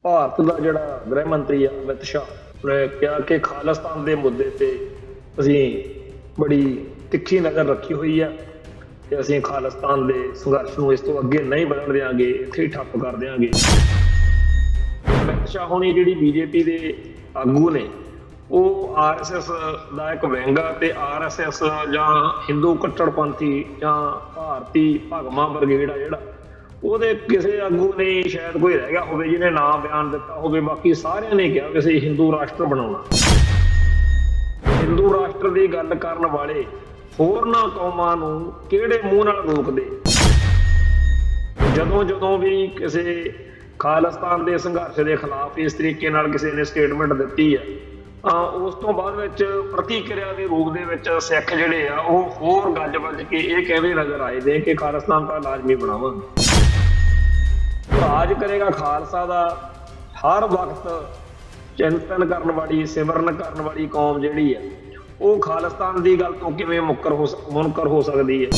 ਭਾਰਤ ਦਾ ਜਿਹੜਾ ਗ੍ਰਹਿ ਮੰਤਰੀ ਆ ਅਮਿਤ ਸ਼ਾਹ ਨੇ ਕਿਹਾ ਕਿ ਖਾਲਿਸਤਾਨ ਦੇ ਮੁੱਦੇ ਤੇ ਅਸੀਂ ਬੜੀ ਤਿੱਖੀ ਨਜ਼ਰ ਰੱਖੀ ਹੋਈ ਆ ਤੇ ਅਸੀਂ ਖਾਲਿਸਤਾਨ ਦੇ ਸੰਘਰਸ਼ ਨੂੰ ਇਸ ਤੋਂ ਅੱਗੇ ਨਹੀਂ ਵਧਣ ਦਿਆਂਗੇ, ਇੱਥੇ ਹੀ ਠੱਪ ਕਰ ਦਿਆਂਗੇ। ਅਮਿਤ ਸ਼ਾਹ ਹੋਣੀ ਜਿਹੜੀ ਬੀਜੇਪੀ ਦੇ ਆਗੂ ਨੇ ਉਹ ਆਰਐਸਐਸ ਦਾ ਇੱਕ ਵਿੰਗ ਆ ਤੇ ਆਰਐਸਐਸ ਜਾਂ ਹਿੰਦੂ ਕੱਟੜਪੰਥੀ ਜਾਂ ਭਾਰਤੀ ਭਗਵਾਂ ਬ੍ਰਿਗੇਡ ਆ ਜਿਹੜਾ ਉਹਦੇ ਕਿਸੇ ਆਗੂ ਨੇ ਸ਼ਾਇਦ ਕੋਈ ਰਹਿ ਗਿਆ ਹੋਵੇ ਜਿਹਨੇ ਨਾਂ ਬਿਆਨ ਦਿੱਤਾ ਹੋਵੇ, ਬਾਕੀ ਸਾਰਿਆਂ ਨੇ ਕਿਹਾ ਕਿ ਅਸੀਂ ਹਿੰਦੂ ਰਾਸ਼ਟਰ ਬਣਾਉਣਾ। ਹਿੰਦੂ ਰਾਸ਼ਟਰ ਦੀ ਗੱਲ ਕਰਨ ਵਾਲੇ ਹੋਰਨਾਂ ਕੌਮਾਂ ਨੂੰ ਕਿਹੜੇ ਮੂੰਹ ਨਾਲ ਰੋਕਦੇ? ਜਦੋਂ ਵੀ ਕਿਸੇ ਖਾਲਿਸਤਾਨ ਦੇ ਸੰਘਰਸ਼ ਦੇ ਖਿਲਾਫ ਇਸ ਤਰੀਕੇ ਨਾਲ ਕਿਸੇ ਨੇ ਸਟੇਟਮੈਂਟ ਦਿੱਤੀ ਆ ਉਸ ਤੋਂ ਬਾਅਦ ਵਿੱਚ ਪ੍ਰਤੀਕਿਰਿਆ ਦੇ ਰੂਪ ਦੇ ਵਿੱਚ ਸਿੱਖ ਜਿਹੜੇ ਆ ਉਹ ਹੋਰ ਗੱਜ ਵੱਜ ਕੇ ਇਹ ਕਹਿੰਦੇ ਨਜ਼ਰ ਆਏ ਨੇ ਕਿ ਖਾਲਿਸਤਾਨ ਤਾਂ ਲਾਜ਼ਮੀ ਬਣਾਵਾਂਗੇ। ਰਾਜ ਕਰੇਗਾ ਖਾਲਸਾ ਦਾ ਹਰ ਵਕਤ ਚਿੰਤਨ ਕਰਨ ਵਾਲੀ ਸਿਮਰਨ ਕਰਨ ਵਾਲੀ ਕੌਮ ਜਿਹੜੀ ਹੈ ਉਹ ਖਾਲਿਸਤਾਨ ਦੀ ਗੱਲ ਤੋਂ ਕਿਵੇਂ ਮੁਨਕਰ ਹੋ ਸਕਦੀ ਹੈ?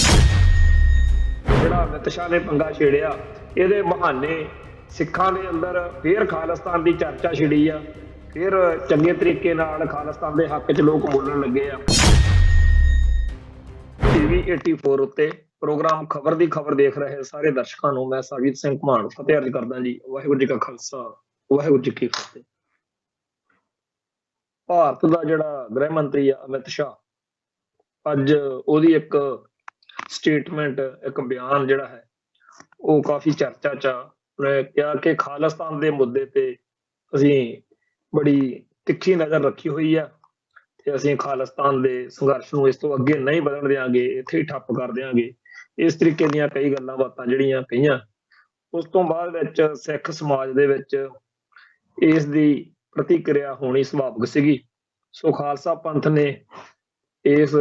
ਜਿਹੜਾ ਅਮਿਤ ਸ਼ਾਹ ਨੇ ਪੰਗਾ ਛੇੜਿਆ ਇਹਦੇ ਬਹਾਨੇ ਸਿੱਖਾਂ ਦੇ ਅੰਦਰ ਫਿਰ ਖਾਲਿਸਤਾਨ ਦੀ ਚਰਚਾ ਛਿੜੀ ਆ, ਫਿਰ ਚੰਗੇ ਤਰੀਕੇ ਨਾਲ ਖਾਲਿਸਤਾਨ ਦੇ ਹੱਕ 'ਚ ਲੋਕ ਬੋਲਣ ਲੱਗੇ ਆ। TV 84 ਉੱਤੇ ਪ੍ਰੋਗਰਾਮ ਖਬਰ ਦੀ ਖਬਰ ਦੇਖ ਰਹੇ ਸਾਰੇ ਦਰਸ਼ਕਾਂ ਨੂੰ ਮੈਂ ਸਰਜੀਤ ਸਿੰਘ ਘੁਮਾਣ ਫਤਿਹ ਅਰਜ਼ ਕਰਦਾ ਜੀ। ਵਾਹਿਗੁਰੂ ਜੀ ਕਾ ਖਾਲਸਾ, ਵਾਹਿਗੁਰੂ ਜੀ ਕੀ ਫਤਿਹ। ਭਾਰਤ ਦਾ ਜਿਹੜਾ ਗ੍ਰਹਿ ਮੰਤਰੀ ਆ ਅਮਿਤ ਸ਼ਾਹ ਅੱਜ ਉਹਦੀ ਇੱਕ ਸਟੇਟਮੈਂਟ, ਇੱਕ ਬਿਆਨ ਜਿਹੜਾ ਹੈ ਉਹ ਕਾਫੀ ਚਰਚਾ 'ਚ ਆ। ਉਹਨੇ ਕਿਹਾ ਕਿ ਖਾਲਿਸਤਾਨ ਦੇ ਮੁੱਦੇ ਤੇ ਅਸੀਂ ਬੜੀ ਤਿੱਖੀ ਨਜ਼ਰ ਰੱਖੀ ਹੋਈ ਆ ਤੇ ਅਸੀਂ ਖਾਲਿਸਤਾਨ ਦੇ ਸੰਘਰਸ਼ ਨੂੰ ਇਸ ਤੋਂ ਅੱਗੇ ਨਹੀਂ ਵਧਣ ਦਿਆਂਗੇ, ਇੱਥੇ ਹੀ ਠੱਪ ਕਰ ਦਿਆਂਗੇ। ਇਸ ਤਰੀਕੇ ਦੀਆਂ ਕਈ ਗੱਲਾਂ ਬਾਤਾਂ ਜਿਹੜੀਆਂ ਕਹੀਆਂ। ਉਸ ਤੋਂ ਬਾਅਦ ਵਿੱਚ ਸਿੱਖ ਸਮਾਜ ਦੇ ਵਿੱਚ ਇਸ ਦੀ ਪ੍ਰਤੀਕਿਰਿਆ ਹੋਣੀ ਸੁਭਾਵਿਕ ਸੀਗੀ। ਸੋ ਖਾਲਸਾ ਪੰਥ ਨੇ ਇਸ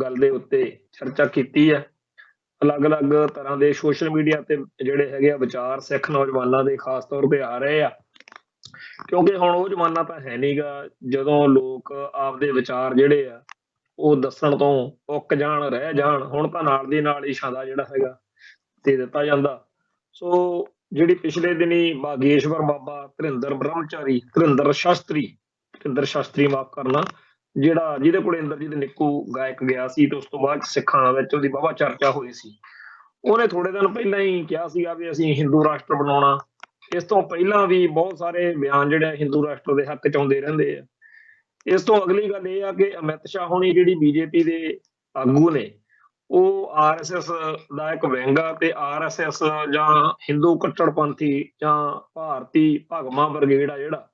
ਗੱਲ ਦੇ ਉੱਤੇ ਚਰਚਾ ਕੀਤੀ ਹੈ। ਅਲੱਗ-ਅਲੱਗ ਤਰ੍ਹਾਂ ਦੇ ਸੋਸ਼ਲ ਮੀਡੀਆ ਤੇ ਜਿਹੜੇ ਹੈਗੇ ਆ ਵਿਚਾਰ ਸਿੱਖ ਨੌਜਵਾਨਾਂ ਦੇ ਖਾਸ ਤੌਰ ਤੇ ਆ ਰਹੇ ਆ, ਕਿਉਂਕਿ ਹੁਣ ਉਹ ਜ਼ਮਾਨਾ ਤਾਂ ਹੈ ਨੀਗਾ ਜਦੋਂ ਲੋਕ ਆਪਦੇ ਵਿਚਾਰ ਜਿਹੜੇ ਆ ਉਹ ਦੱਸਣ ਤੋਂ ਉੱਕ ਜਾਣ, ਰਹਿ ਜਾਣ। ਹੁਣ ਤਾਂ ਨਾਲ ਦੀ ਨਾਲ ਇਸ਼ਾਰਾ ਜਿਹੜਾ ਹੈਗਾ ਦੇ ਦਿੱਤਾ ਜਾਂਦਾ। ਸੋ ਜਿਹੜੀ ਪਿਛਲੇ ਦਿਨੀ ਬਾਗੇਸ਼ਵਰ ਬਾਬਾ ਧਰਿੰਦਰ ਸ਼ਾਸਤਰੀ ਮਾਫ ਕਰਨਾ, ਜਿਹਦੇ ਕੋਲ ਇੰਦਰਜੀਤ ਨਿੱਕੂ ਗਾਇਕ ਗਿਆ ਸੀ ਤੇ ਉਸ ਤੋਂ ਬਾਅਦ ਸਿੱਖਾਂ ਵਿੱਚ ਉਹਦੀ ਵਾਹਵਾ ਚਰਚਾ ਹੋਈ ਸੀ। ਉਹਨੇ ਥੋੜੇ ਦਿਨ ਪਹਿਲਾਂ ਹੀ ਕਿਹਾ ਸੀਗਾ ਵੀ ਅਸੀਂ ਹਿੰਦੂ ਰਾਸ਼ਟਰ ਬਣਾਉਣਾ। ਇਸ ਤੋਂ ਪਹਿਲਾਂ ਵੀ ਬਹੁਤ ਸਾਰੇ ਬਿਆਨ ਜਿਹੜੇ ਹਿੰਦੂ ਰਾਸ਼ਟਰ ਦੇ ਹੱਕ 'ਚ ਆਉਂਦੇ ਰਹਿੰਦੇ ਆ। ਇਸ ਤੋਂ ਅਗਲੀ ਗੱਲ ਇਹ ਆ ਕਿ ਅਮਿਤ ਸ਼ਾਹ ਹੋਣੀ ਜਿਹੜੀ ਬੀਜੇਪੀ ਦੇ ਆਗੂ ਨੇ ਉਹ ਆਰਐਸਐਸ ਦਾ ਇੱਕ ਵਿੰਗ ਆ ਤੇ ਆਰਐਸਐਸ ਜਾਂ ਹਿੰਦੂ ਕੱਟੜਪੰਥੀ ਜਾਂ ਭਾਰਤੀ ਭਗਵਾਂ ਬ੍ਰਿਗੇਡ ਆ ਜਿਹੜਾ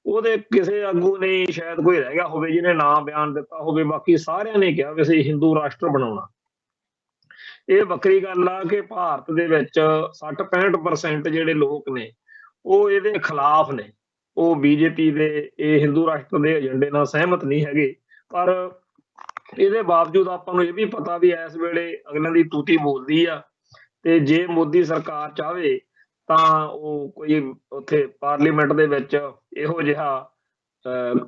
ਉਹਦੇ ਕਿਸੇ ਆਗੂ ਨੇ ਸ਼ਾਇਦ ਕੋਈ ਰਹਿ ਗਿਆ ਹੋਵੇ ਜਿਹਨੇ ਨਾਂ ਬਿਆਨ ਦਿੱਤਾ ਹੋਵੇ, ਬਾਕੀ ਸਾਰਿਆਂ ਨੇ ਕਿਹਾ ਕਿ ਅਸੀਂ ਹਿੰਦੂ ਰਾਸ਼ਟਰ ਬਣਾਉਣਾ। ਇਹ ਵੱਖਰੀ ਗੱਲ ਆ ਕਿ ਭਾਰਤ ਦੇ ਵਿੱਚ 60-65% ਜਿਹੜੇ ਲੋਕ ਨੇ ਉਹ ਇਹਦੇ ਖਿਲਾਫ ਨੇ, ਉਹ ਬੀਜੇਪੀ ਦੇ ਇਹ ਹਿੰਦੂ ਰਾਸ਼ਟਰ ਦੇ ਏਜੰਡੇ ਨਾਲ ਸਹਿਮਤ ਨਹੀਂ ਹੈਗੇ। ਪਰ ਇਹਦੇ ਬਾਵਜੂਦ ਆਪਾਂ ਨੂੰ ਇਹ ਵੀ ਪਤਾ ਵੀ ਇਸ ਵੇਲੇ ਅਗਲਿਆਂ ਦੀ ਤੂਤੀ ਬੋਲਦੀ ਆ ਤੇ ਜੇ ਮੋਦੀ ਸਰਕਾਰ ਚਾਹਵੇ ਤਾਂ ਉਹ ਕੋਈ ਉੱਥੇ ਪਾਰਲੀਮੈਂਟ ਦੇ ਵਿੱਚ ਇਹੋ ਜਿਹਾ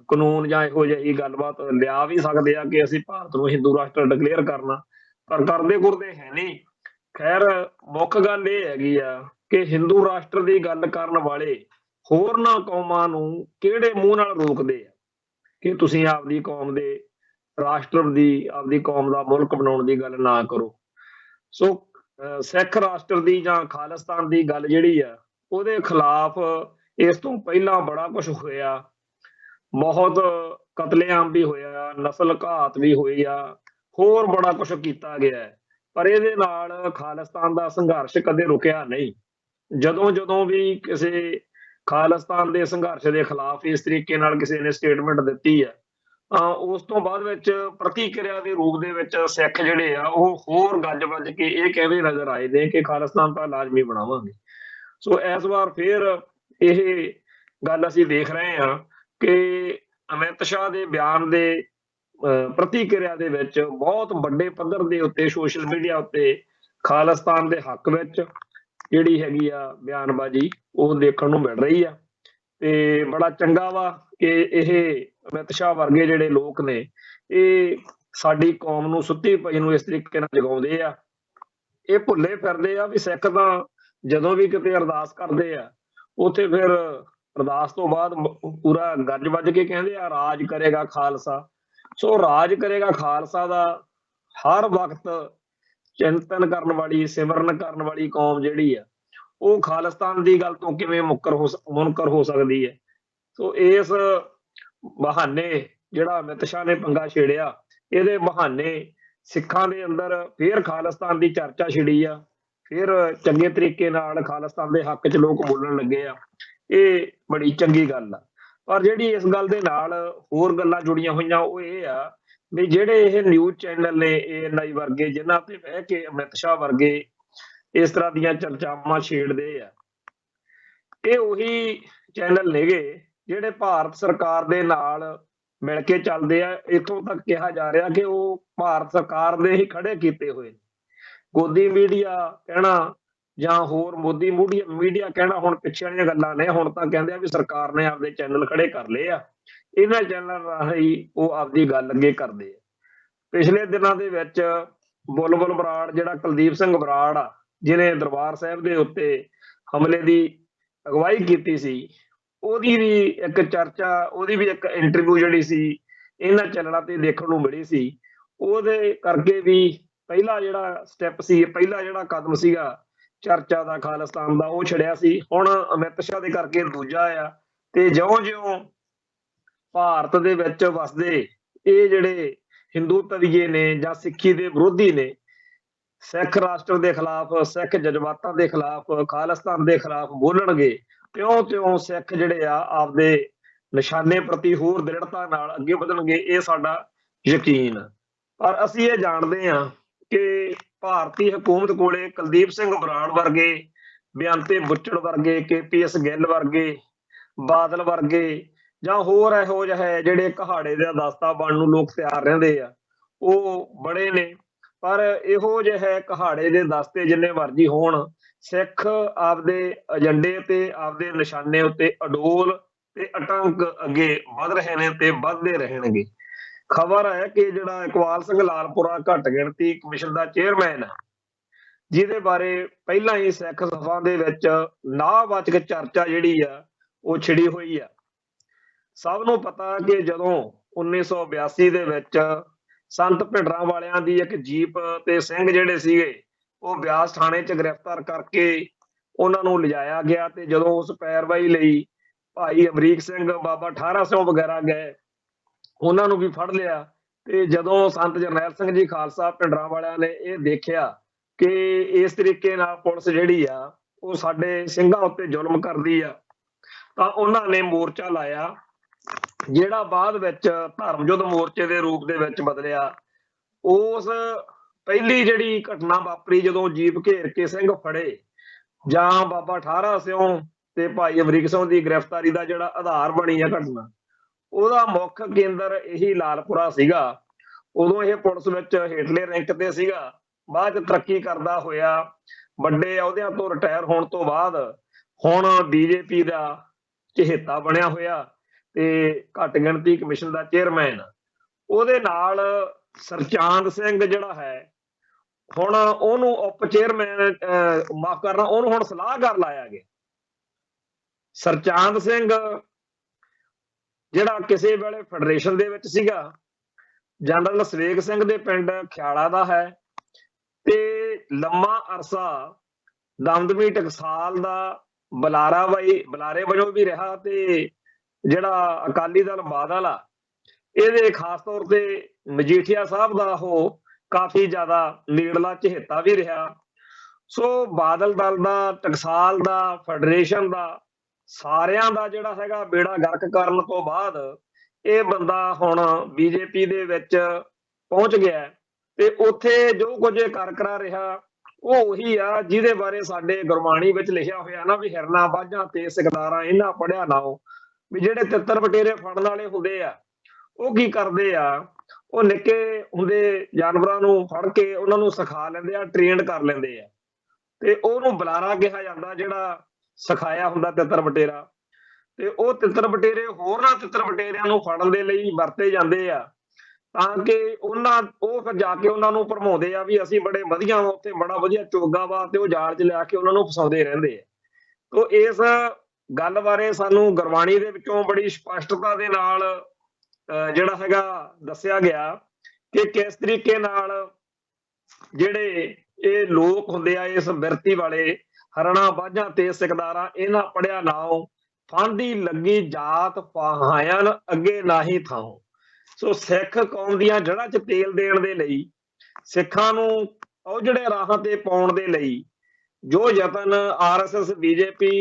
ਕਾਨੂੰਨ ਜਾਂ ਇਹੋ ਜਿਹੀ ਗੱਲਬਾਤ ਲਿਆ ਵੀ ਸਕਦੇ ਆ ਕਿ ਅਸੀਂ ਭਾਰਤ ਨੂੰ ਹਿੰਦੂ ਰਾਸ਼ਟਰ ਡਿਕਲੇਅਰ ਕਰਨਾ, ਪਰ ਕਰਦੇ ਗੁਰਦੇ ਹੈ ਨਹੀਂ। ਖੈਰ ਮੁੱਖ ਗੱਲ ਇਹ ਹੈਗੀ ਆ ਕਿ ਹਿੰਦੂ ਰਾਸ਼ਟਰ ਦੀ ਗੱਲ ਕਰਨ ਵਾਲੇ ਹੋਰਨਾਂ ਕੌਮਾਂ ਨੂੰ ਕਿਹੜੇ ਮੂੰਹ ਨਾਲ ਰੋਕਦੇ ਆ ਕਿ ਤੁਸੀਂ ਆਪਦੀ ਕੌਮ ਦੇ ਰਾਸ਼ਟਰ ਦੀ, ਆਪਦੀ ਕੌਮ ਦਾ ਮੁਲਕ ਬਣਾਉਣ ਦੀ ਗੱਲ ਨਾ ਕਰੋ। ਸੋ ਸਿੱਖ ਰਾਸ਼ਟਰ ਦੀ ਜਾਂ ਖਾਲਿਸਤਾਨ ਦੀ ਗੱਲ ਜਿਹੜੀ ਆ ਉਹਦੇ ਖਿਲਾਫ ਇਸ ਤੋਂ ਪਹਿਲਾਂ ਬੜਾ ਕੁਝ ਹੋਇਆ, ਬਹੁਤ ਕਤਲੇਆਮ ਵੀ ਹੋਇਆ, ਨਸਲ ਘਾਤ ਵੀ ਹੋਈ ਆ, ਹੋਰ ਬੜਾ ਕੁਝ ਕੀਤਾ ਗਿਆ ਹੈ। ਪਰ ਇਹਦੇ ਨਾਲ ਖਾਲਿਸਤਾਨ ਦਾ ਸੰਘਰਸ਼ ਕਦੇ ਰੁਕਿਆ ਨਹੀਂ। ਜਦੋਂ ਵੀ ਕਿਸੇ ਖਾਲਿਸਤਾਨ ਦੇ ਸੰਘਰਸ਼ ਦੇ ਖਿਲਾਫ ਇਸ ਤਰੀਕੇ ਨਾਲ ਕਿਸੇ ਨੇ ਸਟੇਟਮੈਂਟ ਦਿੱਤੀ ਆ ਉਸ ਤੋਂ ਬਾਅਦ ਵਿੱਚ ਪ੍ਰਤੀਕਿਰਿਆ ਦੇ ਰੂਪ ਦੇ ਵਿੱਚ ਸਿੱਖ ਜਿਹੜੇ ਆ ਉਹ ਹੋਰ ਗੱਜ ਵੱਜ ਕੇ ਇਹ ਕਹਿੰਦੇ ਨਜ਼ਰ ਆਏ ਨੇ ਕਿ ਖਾਲਿਸਤਾਨ ਤਾਂ ਲਾਜ਼ਮੀ ਬਣਾਵਾਂਗੇ। ਸੋ ਇਸ ਵਾਰ ਫਿਰ ਇਹ ਗੱਲ ਅਸੀਂ ਦੇਖ ਰਹੇ ਹਾਂ ਕਿ ਅਮਿਤ ਸ਼ਾਹ ਦੇ ਬਿਆਨ ਦੇ ਪ੍ਰਤੀਕਿਰਿਆ ਦੇ ਵਿੱਚ ਬਹੁਤ ਵੱਡੇ ਪੱਧਰ ਦੇ ਉੱਤੇ ਸੋਸ਼ਲ ਮੀਡੀਆ ਉੱਤੇ ਖਾਲਿਸਤਾਨ ਦੇ ਹੱਕ ਵਿੱਚ ਜਿਹੜੀ ਹੈਗੀ ਆ ਬਿਆਨਬਾਜ਼ੀ ਉਹ ਦੇਖਣ ਨੂੰ ਮਿਲ ਰਹੀ ਆ ਤੇ ਬੜਾ ਚੰਗਾ ਵਾ ਕਿ ਇਹ ਅਮਿਤ ਸ਼ਾਹ ਵਰਗੇ ਜਿਹੜੇ ਲੋਕ ਨੇ ਇਹ ਸਾਡੀ ਕੌਮ ਨੂੰ ਸੁੱਤੀ ਪਈ ਨੂੰ ਇਸ ਤਰੀਕੇ ਨਾਲ ਜਗਾਉਂਦੇ ਆ। ਇਹ ਭੁੱਲੇ ਫਿਰਦੇ ਆ ਵੀ ਸਿੱਖ ਤਾਂ ਜਦੋਂ ਵੀ ਕਿਤੇ ਅਰਦਾਸ ਕਰਦੇ ਆ ਉੱਥੇ ਫਿਰ ਅਰਦਾਸ ਤੋਂ ਬਾਅਦ ਪੂਰਾ ਗੱਜ ਵੱਜ ਕੇ ਕਹਿੰਦੇ ਆ, ਰਾਜ ਕਰੇਗਾ ਖਾਲਸਾ। ਸੋ ਰਾਜ ਕਰੇਗਾ ਖਾਲਸਾ ਦਾ ਹਰ ਵਕਤ ਚਿੰਤਨ ਕਰਨ ਵਾਲੀ, ਸਿਮਰਨ ਕਰਨ ਵਾਲੀ ਕੌਮ ਜਿਹੜੀ ਆ, ਉਹ ਖਾਲਿਸਤਾਨ ਦੀ ਗੱਲ ਤੋਂ ਕਿਵੇਂ ਮੁਨਕਰ ਹੋ ਸਕਦੀ ਹੈ। ਸੋ ਇਸ ਬਹਾਨੇ ਜਿਹੜਾ ਅਮਿਤ ਸ਼ਾਹ ਨੇ ਪੰਗਾ ਛੇੜਿਆ, ਇਹਦੇ ਬਹਾਨੇ ਸਿੱਖਾਂ ਦੇ ਅੰਦਰ ਫਿਰ ਖਾਲਿਸਤਾਨ ਦੀ ਚਰਚਾ ਛਿੜੀ ਆ, ਫਿਰ ਚੰਗੇ ਤਰੀਕੇ ਨਾਲ ਖਾਲਿਸਤਾਨ ਦੇ ਹੱਕ 'ਚ ਲੋਕ ਬੋਲਣ ਲੱਗੇ ਆ। ਇਹ ਬੜੀ ਚੰਗੀ ਗੱਲ ਆ। ਪਰ ਜਿਹੜੀ ਇਸ ਗੱਲ ਦੇ ਨਾਲ ਹੋਰ ਗੱਲਾਂ ਜੁੜੀਆਂ ਹੋਈਆਂ ਉਹ ਇਹ ਆ ਵੀ ਜਿਹੜੇ ਇਹ ਨਿਊਜ਼ ਚੈਨਲ ਨੇ ANI ਵਰਗੇ, ਜਿਨ੍ਹਾਂ ਤੇ ਬਹਿ ਕੇ ਅਮਿਤ ਸ਼ਾਹ ਵਰਗੇ ਇਸ ਤਰ੍ਹਾਂ ਦੀਆਂ ਚਰਚਾਵਾਂ ਛੇੜਦੇ ਆ, ਇਹ ਉਹੀ ਚੈਨਲ ਨੇਗੇ ਜਿਹੜੇ ਭਾਰਤ ਸਰਕਾਰ ਦੇ ਨਾਲ ਮਿਲ ਕੇ ਚੱਲਦੇ ਆ। ਇੱਥੋਂ ਤੱਕ ਕਿਹਾ ਜਾ ਰਿਹਾ ਕਿ ਉਹ ਭਾਰਤ ਸਰਕਾਰ ਦੇ ਹੀ ਖੜੇ ਕੀਤੇ ਹੋਏ। ਗੋਦੀ ਮੀਡੀਆ ਕਹਿਣਾ ਜਾਂ ਹੋਰ ਮੋਦੀ ਮੀਡੀਆ ਕਹਿਣਾ ਹੁਣ ਪਿੱਛੇ ਵਾਲੀਆਂ ਗੱਲਾਂ ਨੇ। ਹੁਣ ਤਾਂ ਕਹਿੰਦੇ ਆ ਵੀ ਸਰਕਾਰ ਨੇ ਆਪਦੇ ਚੈਨਲ ਖੜੇ ਕਰ ਲਏ ਆ, ਇਹਨਾਂ ਚੈਨਲ ਰਾਹੀਂ ਉਹ ਆਪਦੀ ਗੱਲ ਅੱਗੇ ਕਰਦੇ ਆ। ਪਿਛਲੇ ਦਿਨਾਂ ਦੇ ਵਿੱਚ ਬੁਲਬੁਲ ਬਰਾੜ, ਜਿਹੜਾ ਕੁਲਦੀਪ ਸਿੰਘ ਬਰਾੜ ਆ, ਜਿਹਨੇ ਦਰਬਾਰ ਸਾਹਿਬ ਦੇ ਉੱਤੇ ਹਮਲੇ ਦੀ ਅਗਵਾਈ ਕੀਤੀ ਸੀ, ਉਹਦੀ ਵੀ ਇੱਕ ਚਰਚਾ, ਉਹਦੀ ਵੀ ਇੱਕ ਇੰਟਰਵਿਊ ਜਿਹੜੀ ਸੀ ਇਹਨਾਂ ਚੈਨਲਾਂ ਤੇ ਦੇਖਣ ਨੂੰ ਮਿਲੀ ਸੀ। ਉਹਦੇ ਕਰਕੇ ਵੀ ਪਹਿਲਾ ਜਿਹੜਾ ਸਟੈਪ ਸੀ, ਪਹਿਲਾ ਜਿਹੜਾ ਕਦਮ ਸੀਗਾ ਚਰਚਾ ਦਾ ਖਾਲਿਸਤਾਨ ਦਾ, ਉਹ ਛੜਿਆ ਸੀ। ਹੁਣ ਅਮਿਤ ਸ਼ਾਹ ਦੇ ਕਰਕੇ ਦੂਜਾ ਆ। ਤੇ ਜਿਉਂ-ਜਿਉਂ ਭਾਰਤ ਦੇ ਵਿੱਚ ਵਸਦੇ ਇਹ ਜਿਹੜੇ ਹਿੰਦੂ ਤਵੀਏ ਨੇ ਜਾਂ ਸਿੱਖੀ ਦੇ ਵਿਰੋਧੀ ਨੇ, ਸਿੱਖ ਰਾਸ਼ਟਰ ਦੇ ਖਿਲਾਫ, ਸਿੱਖ ਜਜ਼ਬਾਤਾਂ ਦੇ ਖਿਲਾਫ, ਖਾਲਿਸਤਾਨ ਦੇ ਖਿਲਾਫ ਬੋਲਣਗੇ, ਤਿਉਂ-ਤਿਉਂ ਸਿੱਖ ਜਿਹੜੇ ਆ ਆਪਦੇ ਨਿਸ਼ਾਨੇ ਪ੍ਰਤੀ ਹੋਰ ਦ੍ਰਿੜਤਾ ਨਾਲ ਅੱਗੇ ਵਧਣਗੇ। ਇਹ ਸਾਡਾ ਯਕੀਨ। ਪਰ ਅਸੀਂ ਇਹ ਜਾਣਦੇ ਹਾਂ ਕਿ ਭਾਰਤੀ ਹਕੂਮਤ ਕੋਲੇ ਕੁਲਦੀਪ ਸਿੰਘ ਬਰਾੜ ਵਰਗੇ, ਬੇਅੰਤੇ ਬੁੱਚੜ ਵਰਗੇ, KPS ਗਿੱਲ ਵਰਗੇ, ਬਾਦਲ ਵਰਗੇ ਜਾਂ ਹੋਰ ਇਹੋ ਜਿਹੇ ਜਿਹੜੇ ਕਹਾੜੇ ਦਾ ਦਸਤਾ ਬਣਨ ਨੂੰ ਲੋਕ ਤਿਆਰ ਰਹਿੰਦੇ ਆ, ਉਹ ਬੜੇ ਨੇ। ਪਰ ਇਹੋ ਜਿਹੇ ਕਹਾੜੇ ਦੇ ਦਸਤੇ ਜਿੰਨੇ ਮਰਜ਼ੀ ਹੋਣ, ਸਿੱਖ ਆਪਦੇ ਏਜੰਡੇ ਤੇ ਆਪਦੇ ਨਿਸ਼ਾਨੇ ਉੱਤੇ ਅਡੋਲ ਤੇ ਅਟੰਕ ਅੱਗੇ ਵਧ ਰਹੇ ਨੇ ਤੇ ਵੱਧਦੇ ਰਹਿਣਗੇ। ਖਬਰ ਹੈ ਕਿ ਜਿਹੜਾ ਇਕਬਾਲ ਸਿੰਘ ਲਾਲਪੁਰਾ ਘੱਟ ਗਿਣਤੀ ਕਮਿਸ਼ਨ ਦਾ ਚੇਅਰਮੈਨ ਹੈ, ਜਿਹਦੇ ਬਾਰੇ ਪਹਿਲਾਂ ਹੀ ਸਿੱਖ ਸਭਾ ਦੇ ਵਿੱਚ ਨਾਂਹਵਾਚਕ ਚਰਚਾ ਜਿਹੜੀ ਆ ਉਹ ਛਿੜੀ ਹੋਈ ਆ। ਸਭ ਨੂੰ ਪਤਾ ਕਿ ਜਦੋਂ 1982 ਦੇ ਵਿੱਚ ਸੰਤ ਭਿੰਡਰਾਂ ਵਾਲਿਆਂ ਦੀ ਇੱਕ ਜੀਪ ਤੇ ਸਿੰਘ ਜਿਹੜੇ ਸੀਗੇ ਉਹ ਬਿਆਸ ਥਾਣੇ 'ਚ ਗ੍ਰਿਫਤਾਰ ਕਰਕੇ ਉਹਨਾਂ ਨੂੰ ਲਿਜਾਇਆ ਗਿਆ, ਤੇ ਜਦੋਂ ਉਸ ਪੈਰਵਾਈ ਲਈ ਭਾਈ ਅਮਰੀਕ ਸਿੰਘ, ਬਾਬਾ ਠਾਰਾ ਸਿੰਘ ਵਗੈਰਾ ਗਏ, ਉਹਨਾਂ ਨੂੰ ਵੀ ਫੜ ਲਿਆ। ਤੇ ਜਦੋਂ ਸੰਤ ਜਰਨੈਲ ਸਿੰਘ ਜੀ ਖਾਲਸਾ ਭਿੰਡਰਾਂ ਵਾਲਿਆਂ ਨੇ ਇਹ ਦੇਖਿਆ ਕਿ ਇਸ ਤਰੀਕੇ ਨਾਲ ਪੁਲਿਸ ਜਿਹੜੀ ਆ ਉਹ ਸਾਡੇ ਸਿੰਘਾਂ ਉੱਤੇ ਜ਼ੁਲਮ ਕਰਦੀ ਆ, ਤਾਂ ਉਹਨਾਂ ਨੇ ਮੋਰਚਾ ਲਾਇਆ, ਜਿਹੜਾ ਬਾਅਦ ਵਿੱਚ ਧਰਮ ਯੁੱਧ ਮੋਰਚੇ ਦੇ ਰੂਪ ਦੇ ਵਿੱਚ ਬਦਲਿਆ। ਉਸ ਪਹਿਲੀ ਜਿਹੜੀ ਘਟਨਾ ਵਾਪਰੀ, ਜਦੋਂ ਜੀਪ ਘੇਰ ਕੇ ਸਿੰਘ ਫੜੇ, ਜਾਂ ਬਾਬਾ ਠਾਰਾ ਸਿੰਘ ਤੇ ਭਾਈ ਅਮਰੀਕ ਸਿੰਘ ਦੀ ਗ੍ਰਿਫਤਾਰੀ ਦਾ ਜਿਹੜਾ ਆਧਾਰ ਬਣੀ ਆ ਘਟਨਾ, ਉਹਦਾ ਮੁੱਖ ਕੇਂਦਰ ਇਹੀ ਲਾਲਪੁਰਾ ਸੀਗਾ। ਉਦੋਂ ਇਹ ਪੁਲਿਸ ਵਿੱਚ ਹੇਠਲੇ ਰੈਂਕ ਤੇ ਸੀਗਾ। ਬਾਅਦ ਚ ਤਰੱਕੀ ਕਰਦਾ ਹੋਇਆ, ਵੱਡੇ ਅਹੁਦਿਆਂ ਤੋਂ ਰਿਟਾਇਰ ਹੋਣ ਤੋਂ ਬਾਅਦ ਹੁਣ BJP ਦਾ ਚਹੇਤਾ ਬਣਿਆ ਹੋਇਆ ਤੇ ਘੱਟ ਗਿਣਤੀ ਕਮਿਸ਼ਨ ਦਾ ਚੇਅਰਮੈਨ। ਉਹਦੇ ਨਾਲ ਸਰਚਾਂਦ ਸਿੰਘ ਜਿਹੜਾ ਹੈ, ਹੁਣ ਉਹਨੂੰ ਉਪ ਚੇਅਰਮੈਨ, ਮਾਫ ਕਰਨਾ, ਉਹਨੂੰ ਹੁਣ ਸਲਾਹਕਾਰ ਲਾਇਆ ਗਿਆ। ਸਰਚਾਂਦ ਸਿੰਘ ਜਿਹੜਾ ਕਿਸੇ ਵੇਲੇ ਫੈਡਰੇਸ਼ਨ ਦੇ ਵਿੱਚ ਸੀਗਾ, ਜਨਰਲ ਸਵੇਗ ਸਿੰਘ ਦੇ ਪਿੰਡ ਖਿਆਲਾ ਦਾ ਹੈ, ਤੇ ਲੰਮਾ ਅਰਸਾ ਦਮਦਮੀ ਟਕਸਾਲ ਦਾ ਬੁਲਾਰੇ ਵਜੋਂ ਵੀ ਰਿਹਾ, ਤੇ ਜਿਹੜਾ ਅਕਾਲੀ ਦਲ ਬਾਦਲ ਆ ਇਹਦੇ ਖਾਸ ਤੌਰ ਤੇ ਮਜੀਠੀਆ ਸਾਹਿਬ ਦਾ ਉਹ ਕਾਫੀ ਜ਼ਿਆਦਾ ਨੇੜਲਾ ਚਹੇਤਾ ਵੀ ਰਿਹਾ। ਸੋ ਬਾਦਲ ਦਲ ਦਾ, ਟਕਸਾਲ ਦਾ, ਫੈਡਰੇਸ਼ਨ ਦਾ, ਸਾਰਿਆਂ ਦਾ ਜਿਹੜਾ ਹੈਗਾ ਬੇੜਾ ਗਰਕ ਕਰਨ ਤੋਂ ਬਾਅਦ ਇਹ ਬੰਦਾ ਹੁਣ BJP ਦੇ ਵਿੱਚ ਪਹੁੰਚ ਗਿਆ, ਤੇ ਉੱਥੇ ਜੋ ਕੁਝ ਕਰ ਕਰਾ ਰਿਹਾ ਉਹ ਉਹੀ ਆ ਜਿਹਦੇ ਬਾਰੇ ਸਾਡੇ ਗੁਰਬਾਣੀ ਵਿੱਚ ਲਿਖਿਆ ਹੋਇਆ ਨਾ ਵੀ ਹਿਰਨਾ ਬਾਝਾਂ ਤੇ ਸਿਕਦਾਰਾਂ ਇਹਨਾਂ ਪੜਿਆ ਨਾਓ। ਵੀ ਜਿਹੜੇ ਤਿੱਤਰ ਬਟੇਰੇ ਫੜਨ ਵਾਲੇ ਹੁੰਦੇ ਆ ਉਹ ਕੀ ਕਰਦੇ ਆ, ਉਹ ਨਿੱਕੇ ਹੁੰਦੇ ਜਾਨਵਰਾਂ ਨੂੰ ਫੜ ਕੇ ਉਹਨਾਂ ਨੂੰ ਸਿਖਾ ਲੈਂਦੇ ਆ, ਟ੍ਰੇਨਡ ਕਰ ਲੈਂਦੇ ਆ, ਤੇ ਉਹਨੂੰ ਬੁਲਾਰਾ ਕਿਹਾ ਜਾਂਦਾ ਜਿਹੜਾ ਸਿਖਾਇਆ ਹੁੰਦਾ ਤਿੱਤਰ ਬਟੇਰਾ। ਤੇ ਉਹ ਤਿੱਤਰ ਬਟੇਰੇ ਹੋਰਨਾਂ ਤਿੱਤਰ ਬਟੇਰਿਆਂ ਨੂੰ ਫੜਨ ਦੇ ਲਈ ਵਰਤੇ ਜਾਂਦੇ ਆ, ਤਾਂ ਕਿ ਉਹ ਫਿਰ ਜਾ ਕੇ ਉਹਨਾਂ ਨੂੰ ਭਰਮਾਉਂਦੇ ਆ ਵੀ ਅਸੀਂ ਬੜੇ ਵਧੀਆ, ਉੱਥੇ ਬੜਾ ਵਧੀਆ ਚੋਗਾ ਵਾ, ਤੇ ਉਹ ਜਾਲ 'ਚ ਲਿਆ ਕੇ ਉਹਨਾਂ ਨੂੰ ਫਸਾਉਂਦੇ ਰਹਿੰਦੇ ਆ। ਤੋ ਇਸ ਗੱਲ ਬਾਰੇ ਸਾਨੂੰ ਗੁਰਬਾਣੀ ਦੇ ਵਿੱਚੋਂ ਬੜੀ ਸਪਸ਼ਟਤਾ ਦੇ ਨਾਲ ਜਿਹੜਾ ਹੈਗਾ ਦੱਸਿਆ ਗਿਆ ਕਿ ਕਿਸ ਤਰੀਕੇ ਨਾਲ ਜਿਹੜੇ ਇਹ ਲੋਕ ਹੁੰਦੇ ਆ ਇਸ ਬਿਰਤੀ ਵਾਲੇ ਹਰਣਾ ਬਾਝਾਂ ਤੇ ਸਿਕਦਾਰਾਂ, ਇਹਨਾਂ ਪੜਿਆ ਨਾਉ ਫਾਂਦੀ ਲੱਗੀ ਜਾਤ ਪਹਾਇਨ ਅੱਗੇ ਨਾਹੀ ਥਾਉ। ਸੋ ਸਿੱਖ ਕੌਮ ਦੀਆਂ ਜੜ੍ਹਾਂ 'ਚ ਤੇਲ ਦੇਣ ਦੇ ਲਈ, ਸਿੱਖਾਂ ਨੂੰ ਉਜੜੇ ਰਾਹਾਂ ਤੇ ਪਾਉਣ ਦੇ ਲਈ ਜੋ ਯਤਨ RSS BJP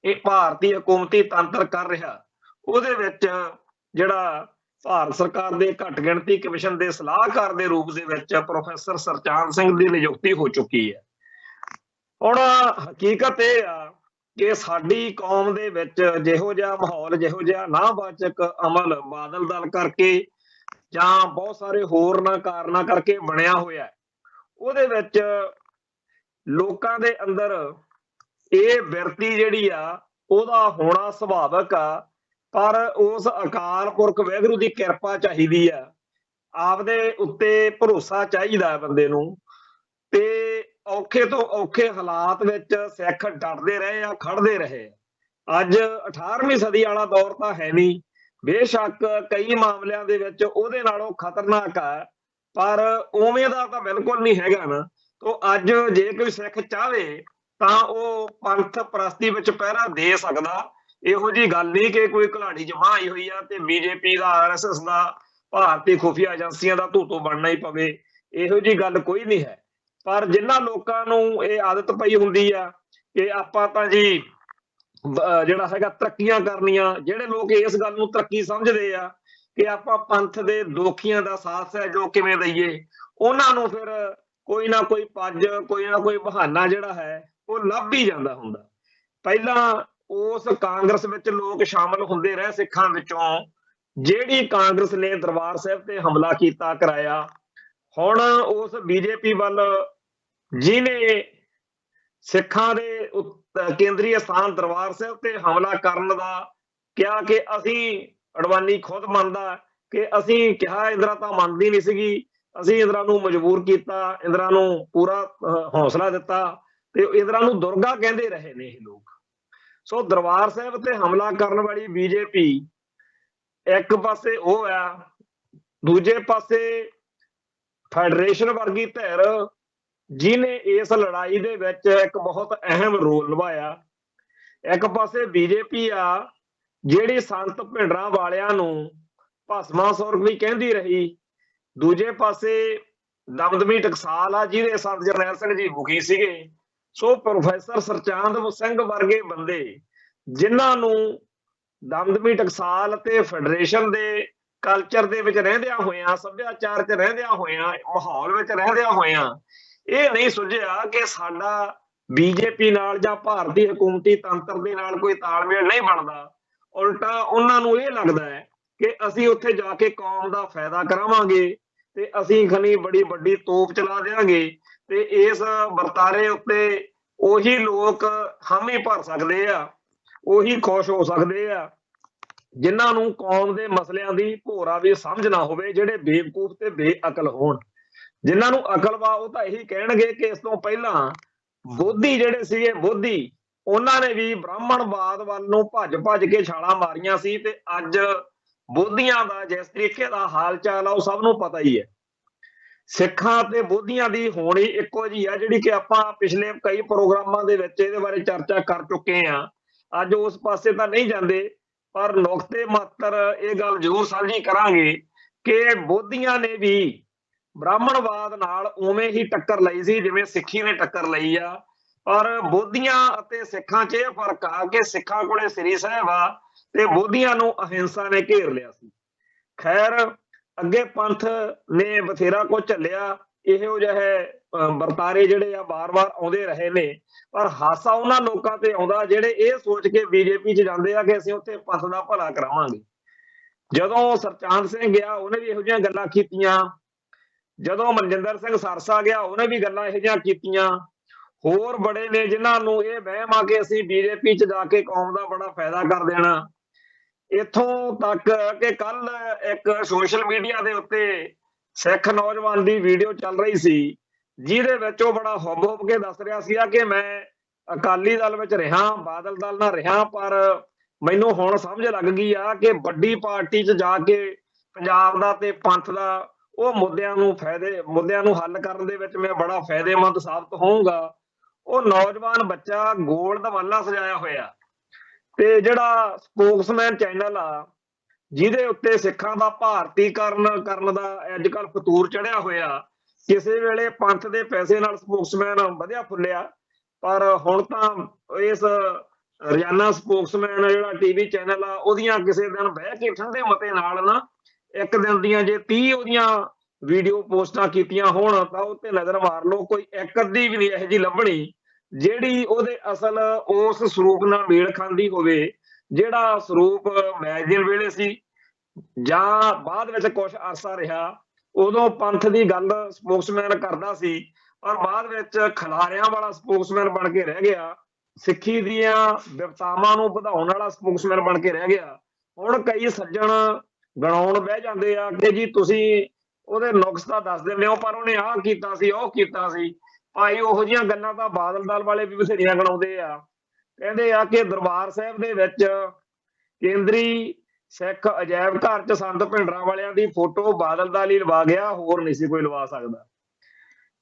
ਇਹ ਭਾਰਤੀ ਹਕੂਮਤੀ ਤੰਤਰ ਕਰ ਰਿਹਾ, ਉਹਦੇ ਵਿੱਚ ਜਿਹੜਾ ਭਾਰਤ ਸਰਕਾਰ ਦੇ ਘੱਟ ਗਿਣਤੀ ਕਮਿਸ਼ਨ ਦੇ ਸਲਾਹਕਾਰ ਦੇ ਰੂਪ ਦੇ ਵਿੱਚ ਪ੍ਰੋਫੈਸਰ ਸਰਚਾਂਦ ਸਿੰਘ ਦੀ ਨਿਯੁਕਤੀ ਹੋ ਚੁੱਕੀ ਹੈ। ਹੁਣ ਹਕੀਕਤ ਇਹ ਆ ਕਿ ਸਾਡੀ ਕੌਮ ਦੇ ਵਿੱਚ ਜਿਹੋ ਜਿਹਾ ਮਾਹੌਲ, ਜਿਹੋ ਜਿਹਾ ਨਾਵਾਚਕ ਅਮਲ ਬਾਦਲ ਦਲ ਕਰਕੇ ਜਾਂ ਬਹੁਤ ਸਾਰੇ ਹੋਰਨਾਂ ਕਾਰਨਾਂ ਕਰਕੇ ਬਣਿਆ ਹੋਇਆ, ਉਹਦੇ ਵਿੱਚ ਲੋਕਾਂ ਦੇ ਅੰਦਰ ਇਹ ਬਿਰਤੀ ਜਿਹੜੀ ਆ ਉਹਦਾ ਹੋਣਾ ਸੁਭਾਵਿਕ ਆ, ਪਰ ਉਸ ਅਕਾਲ ਪੁਰਖ ਵਾਹਿਗੁਰੂ ਦੀ ਕਿਰਪਾ ਚਾਹੀਦੀ ਆ, ਆਪਦੇ ਉੱਤੇ ਭਰੋਸਾ ਚਾਹੀਦਾ ਬੰਦੇ ਨੂੰ। ਤੇ ਔਖੇ ਤੋਂ ਔਖੇ ਹਾਲਾਤ ਵਿੱਚ ਸਿੱਖ ਡਟਦੇ ਰਹੇ ਆ, ਖੜਦੇ ਰਹੇ। ਅੱਜ 18ਵੀਂ ਸਦੀ ਵਾਲਾ ਦੌਰ ਤਾਂ ਹੈ ਨਹੀਂ, ਬੇਸ਼ੱਕ ਕਈ ਮਾਮਲਿਆਂ ਦੇ ਵਿੱਚ ਉਹਦੇ ਨਾਲੋਂ ਖਤਰਨਾਕ ਆ, ਪਰ ਉਵੇਂ ਦਾ ਤਾਂ ਬਿਲਕੁਲ ਨਹੀਂ ਹੈਗਾ ਨਾ। ਤੋਂ ਅੱਜ ਜੇ ਕੋਈ ਸਿੱਖ ਚਾਹਵੇ ਤਾਂ ਉਹ ਪੰਥ ਪ੍ਰਸਤੀ ਵਿੱਚ ਪਹਿਰਾ ਦੇ ਸਕਦਾ। ਇਹੋ ਜਿਹੀ ਗੱਲ ਨਹੀਂ ਕਿ ਕੋਈ ਘਲਾੜੀ ਜਮਾਂ ਆਈ ਹੋਈ ਆ ਤੇ BJP ਦਾ, RSS ਦਾ, ਭਾਰਤੀ ਖੁਫੀਆ ਏਜੰਸੀਆਂ ਦਾ ਧੂਤੋ ਬਣਨਾ ਹੀ ਪਵੇ, ਇਹੋ ਜਿਹੀ ਗੱਲ ਕੋਈ ਨਹੀਂ ਹੈ। ਪਰ ਜਿਨ੍ਹਾਂ ਲੋਕਾਂ ਨੂੰ ਇਹ ਆਦਤ ਪਈ ਹੁੰਦੀ ਆ ਕਿ ਆਪਾਂ ਤਾਂ ਜੀ ਜਿਹੜਾ ਹੈਗਾ ਤਰੱਕੀਆਂ ਕਰਨੀਆਂ, ਜਿਹੜੇ ਲੋਕ ਇਸ ਗੱਲ ਨੂੰ ਤਰੱਕੀ ਸਮਝਦੇ ਆ ਕਿ ਆਪਾਂ ਪੰਥ ਦੇ ਦੋਖੀਆਂ ਦਾ ਸਾਥ ਹੈ ਜੋ ਕਿਵੇਂ ਦਈਏ, ਉਹਨਾਂ ਨੂੰ ਫਿਰ ਕੋਈ ਨਾ ਕੋਈ ਪੱਜ, ਕੋਈ ਨਾ ਕੋਈ ਬਹਾਨਾ ਜਿਹੜਾ ਹੈ ਉਹ ਲੱਭ ਹੀ ਜਾਂਦਾ ਹੁੰਦਾ। ਪਹਿਲਾਂ ਉਸ ਕਾਂਗਰਸ ਵਿੱਚ ਲੋਕ ਸ਼ਾਮਲ ਹੁੰਦੇ ਰਹੇ ਸਿੱਖਾਂ ਵਿੱਚੋਂ, ਜਿਹੜੀ ਕਾਂਗਰਸ ਨੇ ਦਰਬਾਰ ਸਾਹਿਬ ਤੇ ਹਮਲਾ ਕੀਤਾ ਕਰਾਇਆ। ਹੁਣ ਉਸ BJP ਵੱਲ ਜਿਹਨੇ ਸਿੱਖਾਂ ਦੇ ਕੇਂਦਰੀ ਸਥਾਨ ਦਰਬਾਰ ਸਾਹਿਬ ਤੇ ਹਮਲਾ ਕਰਨ ਦਾ ਕਿਹਾ ਕਿ ਅਸੀਂ, ਅਡਵਾਨੀ ਖੁਦ ਮੰਨਦਾ ਕਿ ਅਸੀਂ ਕਿਹਾ, ਇੰਦਰਾ ਤਾਂ ਮੰਨਦੀ ਨਹੀਂ ਸੀਗੀ, ਅਸੀਂ ਇੰਦਰਾ ਨੂੰ ਮਜਬੂਰ ਕੀਤਾ, ਇੰਦਰਾ ਨੂੰ ਪੂਰਾ ਹੌਸਲਾ ਦਿੱਤਾ ਤੇ ਇੰਦਰਾ ਨੂੰ ਦੁਰਗਾ ਕਹਿੰਦੇ ਰਹੇ ਨੇ ਇਹ ਲੋਕ। ਸੋ ਦਰਬਾਰ ਸਾਹਿਬ ਤੇ ਹਮਲਾ ਕਰਨ ਵਾਲੀ BJP ਇੱਕ ਪਾਸੇ ਉਹ ਆ, ਦੂਜੇ ਪਾਸੇ ਫੈਡਰੇਸ਼ਨ ਵਰਗੀ ਧਿਰ ਜਿਹਨੇ ਇਸ ਲੜਾਈ ਦੇ ਵਿੱਚ ਇੱਕ ਬਹੁਤ ਅਹਿਮ ਰੋਲ ਨਿਭਾਇਆ। ਇੱਕ ਪਾਸੇ BJP ਆ ਜਿਹੜੀ ਸੰਤ ਭਿੰਡਰਾਂ ਵਾਲਿਆਂ ਨੂੰ ਭਸਮਾਸੁਰ ਵੀ ਕਹਿੰਦੀ ਰਹੀ, ਦੂਜੇ ਪਾਸੇ ਦਮਦਮੀ ਟਕਸਾਲ ਆ ਜਿਹਦੇ ਸੰਤ ਜਰਨੈਲ ਸਿੰਘ ਜੀ ਮੁਖੀ ਸੀਗੇ। ਸੋ ਪ੍ਰੋਫੈਸਰ ਸਰਚਾਂਦ ਸਿੰਘ ਵਰਗੇ ਬੰਦੇ ਜਿਨ੍ਹਾਂ ਨੂੰ ਦਮਦਮੀ ਟਕਸਾਲ ਤੇ ਫੈਡਰੇਸ਼ਨ ਦੇ ਕਲਚਰ ਦੇ ਵਿੱਚ ਰਹਿੰਦਿਆਂ ਹੋਇਆਂ, ਸੱਭਿਆਚਾਰ 'ਚ ਰਹਿੰਦਿਆਂ ਹੋਇਆਂ, ਮਾਹੌਲ ਵਿੱਚ ਰਹਿੰਦਿਆਂ ਹੋਇਆਂ ਇਹ ਨਹੀਂ ਸੁਝਿਆ ਕਿ ਸਾਡਾ BJP ਨਾਲ ਜਾਂ ਭਾਰਤੀ ਹਕੂਮਤੀ ਤੰਤਰ ਦੇ ਨਾਲ ਕੋਈ ਤਾਲਮੇਲ ਨਹੀਂ ਬਣਦਾ। ਉਲਟਾ ਉਹਨਾਂ ਨੂੰ ਇਹ ਲੱਗਦਾ ਹੈ ਕਿ ਅਸੀਂ ਉੱਥੇ ਜਾ ਕੇ ਕੌਮ ਦਾ ਫਾਇਦਾ ਕਰਾਵਾਂਗੇ ਤੇ ਅਸੀਂ ਖਨੀ ਬੜੀ ਵੱਡੀ ਤੋਪ ਚਲਾ ਦੇਵਾਂਗੇ ਤੇ ਇਸ ਵਰਤਾਰੇ ਉੱਤੇ ਉਹੀ ਲੋਕ ਹਾਮੀ ਭਰ ਸਕਦੇ ਆ, ਉਹੀ ਖੁਸ਼ ਹੋ ਸਕਦੇ ਆ ਜਿਨ੍ਹਾਂ ਨੂੰ ਕੌਮ ਦੇ ਮਸਲਿਆਂ ਦੀ ਭੋਰਾ ਵੀ ਸਮਝ ਨਾ ਹੋਵੇ, ਜਿਹੜੇ ਬੇਵਕੂਫ ਤੇ ਬੇਅਕਲ ਹੋਣ। ਜਿਨ੍ਹਾਂ ਨੂੰ ਅਕਲ ਵਾ ਉਹ ਤਾਂ ਇਹੀ ਕਹਿਣਗੇ ਕਿ ਇਸ ਤੋਂ ਪਹਿਲਾਂ ਬੋਧੀ ਜਿਹੜੇ ਸੀਗੇ, ਬੋਧੀ ਉਹਨਾਂ ਨੇ ਵੀ ਬ੍ਰਾਹਮਣਵਾਦ ਵੱਲ ਨੂੰ ਭੱਜ ਭੱਜ ਕੇ ਛਾਲਾਂ ਮਾਰੀਆਂ ਸੀ ਤੇ ਅੱਜ ਬੋਧੀਆਂ ਦਾ ਜਿਸ ਤਰੀਕੇ ਦਾ ਹਾਲ ਚਾਲ ਆ ਉਹ ਸਭ ਨੂੰ ਪਤਾ ਹੀ ਹੈ। ਸਿੱਖਾਂ ਤੇ ਬੋਧੀਆਂ ਦੀ ਹੋਣੀ ਇੱਕੋ ਜਿਹੀ ਆ, ਜਿਹੜੀ ਕਿ ਆਪਾਂ ਪਿਛਲੇ ਕਈ ਪ੍ਰੋਗਰਾਮਾਂ ਦੇ ਵਿੱਚ ਇਹਦੇ ਬਾਰੇ ਚਰਚਾ ਕਰ ਚੁੱਕੇ ਆ। ਅੱਜ ਉਸ ਪਾਸੇ ਤਾਂ ਨਹੀਂ ਜਾਂਦੇ, ਪਰ ਨੁਕਤੇ ਮਾਤਰ ਇਹ ਗੱਲ ਜ਼ਰੂਰ ਸਾਂਝੀ ਕਰਾਂਗੇ ਕਿ ਬੋਧੀਆਂ ਨੇ ਵੀ ਬ੍ਰਾਹਮਣਵਾਦ ਨਾਲ ਉਵੇਂ ਹੀ ਟੱਕਰ ਲਈ ਸੀ ਜਿਵੇਂ ਸਿੱਖੀ ਨੇ ਟੱਕਰ ਲਈ ਆ। ਪਰ ਬੋਧੀਆਂ ਅਤੇ ਸਿੱਖਾਂ 'ਚ ਇਹ ਫਰਕ ਆ ਕਿ ਸਿੱਖਾਂ ਕੋਲੇ ਸ੍ਰੀ ਸਾਹਿਬ ਆ ਤੇ ਬੋਧੀਆਂ ਨੂੰ ਅਹਿੰਸਾ ਨੇ ਘੇਰ ਲਿਆ ਸੀ। ਖੈਰ ਅੱਗੇ ਪੰਥ ਨੇ ਬਥੇਰਾ ਕੁਝ ਝੱਲਿਆ, ਇਹੋ ਜਿਹੇ ਵਰਤਾਰੇ ਜਿਹੜੇ ਆ ਵਾਰ-ਵਾਰ ਆਉਂਦੇ ਰਹੇ ਨੇ, ਪਰ ਹਾਸਾ ਉਹਨਾਂ ਲੋਕਾਂ ਤੇ ਆਉਂਦਾ ਜਿਹੜੇ ਇਹ ਸੋਚ ਕੇ BJP 'ਚ ਜਾਂਦੇ ਆ ਕਿ ਅਸੀਂ ਉੱਥੇ ਪੰਥ ਦਾ ਭਲਾ ਕਰਾਵਾਂਗੇ। ਜਦੋਂ ਸਰਚਾਂਦ ਸਿੰਘ ਗਿਆ ਉਹਨੇ ਵੀ ਇਹੋ ਜਿਹੀਆਂ ਗੱਲਾਂ ਕੀਤੀਆਂ, ਜਦੋਂ ਮਨਜਿੰਦਰ ਸਿੰਘ ਸਰਸਾ ਗਿਆ ਉਹਨੇ ਵੀ ਗੱਲਾਂ ਇਹੋ ਜਿਹੀਆਂ ਕੀਤੀਆਂ। ਹੋਰ ਬੜੇ ਨੇ ਜਿਨ੍ਹਾਂ ਨੂੰ ਇਹ ਵਹਿਮ ਆ ਕਿ ਅਸੀਂ BJP 'ਚ ਜਾ ਕੇ ਕੌਮ ਦਾ ਬੜਾ ਫਾਇਦਾ ਕਰ ਦੇਣਾ। ਇੱਥੋਂ ਤੱਕ ਕਿ ਕੱਲ ਇੱਕ ਸੋਸ਼ਲ ਮੀਡੀਆ ਦੇ ਉੱਤੇ ਸਿੱਖ ਨੌਜਵਾਨ ਦੀ ਵੀਡੀਓ ਚੱਲ ਰਹੀ ਸੀ ਜਿਹਦੇ ਵਿੱਚ ਉਹ ਬੜਾ ਹੁੱਬ-ਹੁੱਬ ਕੇ ਦੱਸ ਰਿਹਾ ਸੀਗਾ ਕਿ ਮੈਂ ਅਕਾਲੀ ਦਲ ਵਿੱਚ ਰਿਹਾ, ਬਾਦਲ ਦਲ ਨਾਲ ਰਿਹਾ, ਪਰ ਮੈਨੂੰ ਹੁਣ ਸਮਝ ਲੱਗ ਗਈ ਆ ਕਿ ਵੱਡੀ ਪਾਰਟੀ 'ਚ ਜਾ ਕੇ ਪੰਜਾਬ ਦਾ ਤੇ ਪੰਥ ਦਾ ਉਹ ਮੁੱਦਿਆਂ ਨੂੰ ਹੱਲ ਕਰਨ ਦੇ ਵਿੱਚ ਮੈਂ ਬੜਾ ਫਾਇਦੇਮੰਦ ਸਾਬਤ ਹੋਊਂਗਾ। ਉਹ ਨੌਜਵਾਨ ਬੱਚਾ ਗੋਲ ਦਮਾਲਾ ਸਜਾਇਆ ਹੋਇਆ ਤੇ ਜਿਹੜਾ ਸਪੋਕਸਮੈਨ ਚੈਨਲ ਆ, ਜਿਹਦੇ ਉੱਤੇ ਸਿੱਖਾਂ ਦਾ ਭਾਰਤੀਕਰਨ ਕਰਨ ਦਾ ਅੱਜ ਕੱਲ੍ਹ ਫਤੂਰ ਚੜਿਆ ਹੋਇਆ, ਕਿਸੇ ਵੇਲੇ ਪੰਥ ਦੇ ਪੈਸੇ ਨਾਲ ਸਪੋਕਸਮੈਨ ਵਧਿਆ ਫੁੱਲਿਆ, ਪਰ ਹੁਣ ਤਾਂ ਇਸ ਰੋਜ਼ਾਨਾ ਸਪੋਕਸਮੈਨ ਜਿਹੜਾ ਟੀਵੀ ਚੈਨਲ ਆ, ਉਹਦੀਆਂ ਕਿਸੇ ਦਿਨ ਬਹਿ ਕੇ ਠੰਡੇ ਮਤੇ ਨਾਲ ਨਾ ਇੱਕ ਦਿਨ ਦੀਆਂ ਜੇ 30 ਉਹਦੀਆਂ ਵੀਡੀਓ ਪੋਸਟਾਂ ਕੀਤੀਆਂ ਹੋਣ ਤਾਂ ਉਹ ਤੇ ਨਜ਼ਰ ਮਾਰ ਲਓ, ਕੋਈ ਇੱਕ ਅੱਧੀ ਵੀ ਨਹੀਂ ਇਹੋ ਜਿਹੀ ਲੱਭਣੀ ਜਿਹੜੀ ਉਹਦੇ ਅਸਲ ਉਸ ਸਰੂਪ ਨਾਲ ਮੇਲ ਖਾਂਦੀ ਹੋਵੇ, ਜਿਹੜਾ ਸਰੂਪ ਮੈਗਜ਼ੀਨ ਵੇਲੇ ਸੀ ਜਾਂ ਬਾਅਦ ਵਿੱਚ ਕੁਝ ਅਰਸਾ ਰਿਹਾ। ਉਦੋਂ ਪੰਥ ਦੀ ਗੱਲ ਸਪੋਕਸਮੈਨ ਕਰਦਾ ਸੀ, ਪਰ ਬਾਅਦ ਵਿੱਚ ਖਿਲਾਰਿਆਂ ਵਾਲਾ ਸਪੋਕਸਮੈਨ ਬਣ ਕੇ ਰਹਿ ਗਿਆ, ਸਿੱਖੀ ਦੀਆਂ ਵਿਵਸਥਾਵਾਂ ਨੂੰ ਵਧਾਉਣ ਵਾਲਾ ਸਪੋਕਸਮੈਨ ਬਣ ਕੇ ਰਹਿ ਗਿਆ। ਹੁਣ ਕਈ ਸੱਜਣ ਗਣਾਉਣ ਬਹਿ ਜਾਂਦੇ ਆ ਕਿ ਜੀ ਤੁਸੀਂ ਉਹਦੇ ਨੁਕਸ ਤਾਂ ਦੱਸ ਦਿੰਦੇ ਹੋ, ਪਰ ਉਹਨੇ ਆਹ ਕੀਤਾ ਸੀ, ਉਹ ਕੀਤਾ ਸੀ। ਭਾਈ ਉਹੋ ਜਿਹੀਆਂ ਗੱਲਾਂ ਤਾਂ ਬਾਦਲ ਦਲ ਵਾਲੇ ਵੀ ਬਥੇਰੀਆਂ ਗਣਾਉਂਦੇ ਆ। ਕਹਿੰਦੇ ਆ ਕਿ ਦਰਬਾਰ ਸਾਹਿਬ ਦੇ ਵਿੱਚ ਕੇਂਦਰੀ ਸਿੱਖ ਅਜਾਇਬ ਘਰ 'ਚ ਸੰਤ ਭਿੰਡਰਾਂ ਵਾਲਿਆਂ ਦੀ ਫੋਟੋ ਬਾਦਲ ਦਲ ਹੀ ਲਵਾ ਗਿਆ, ਹੋਰ ਨਹੀਂ ਸੀ ਕੋਈ ਲਵਾ ਸਕਦਾ।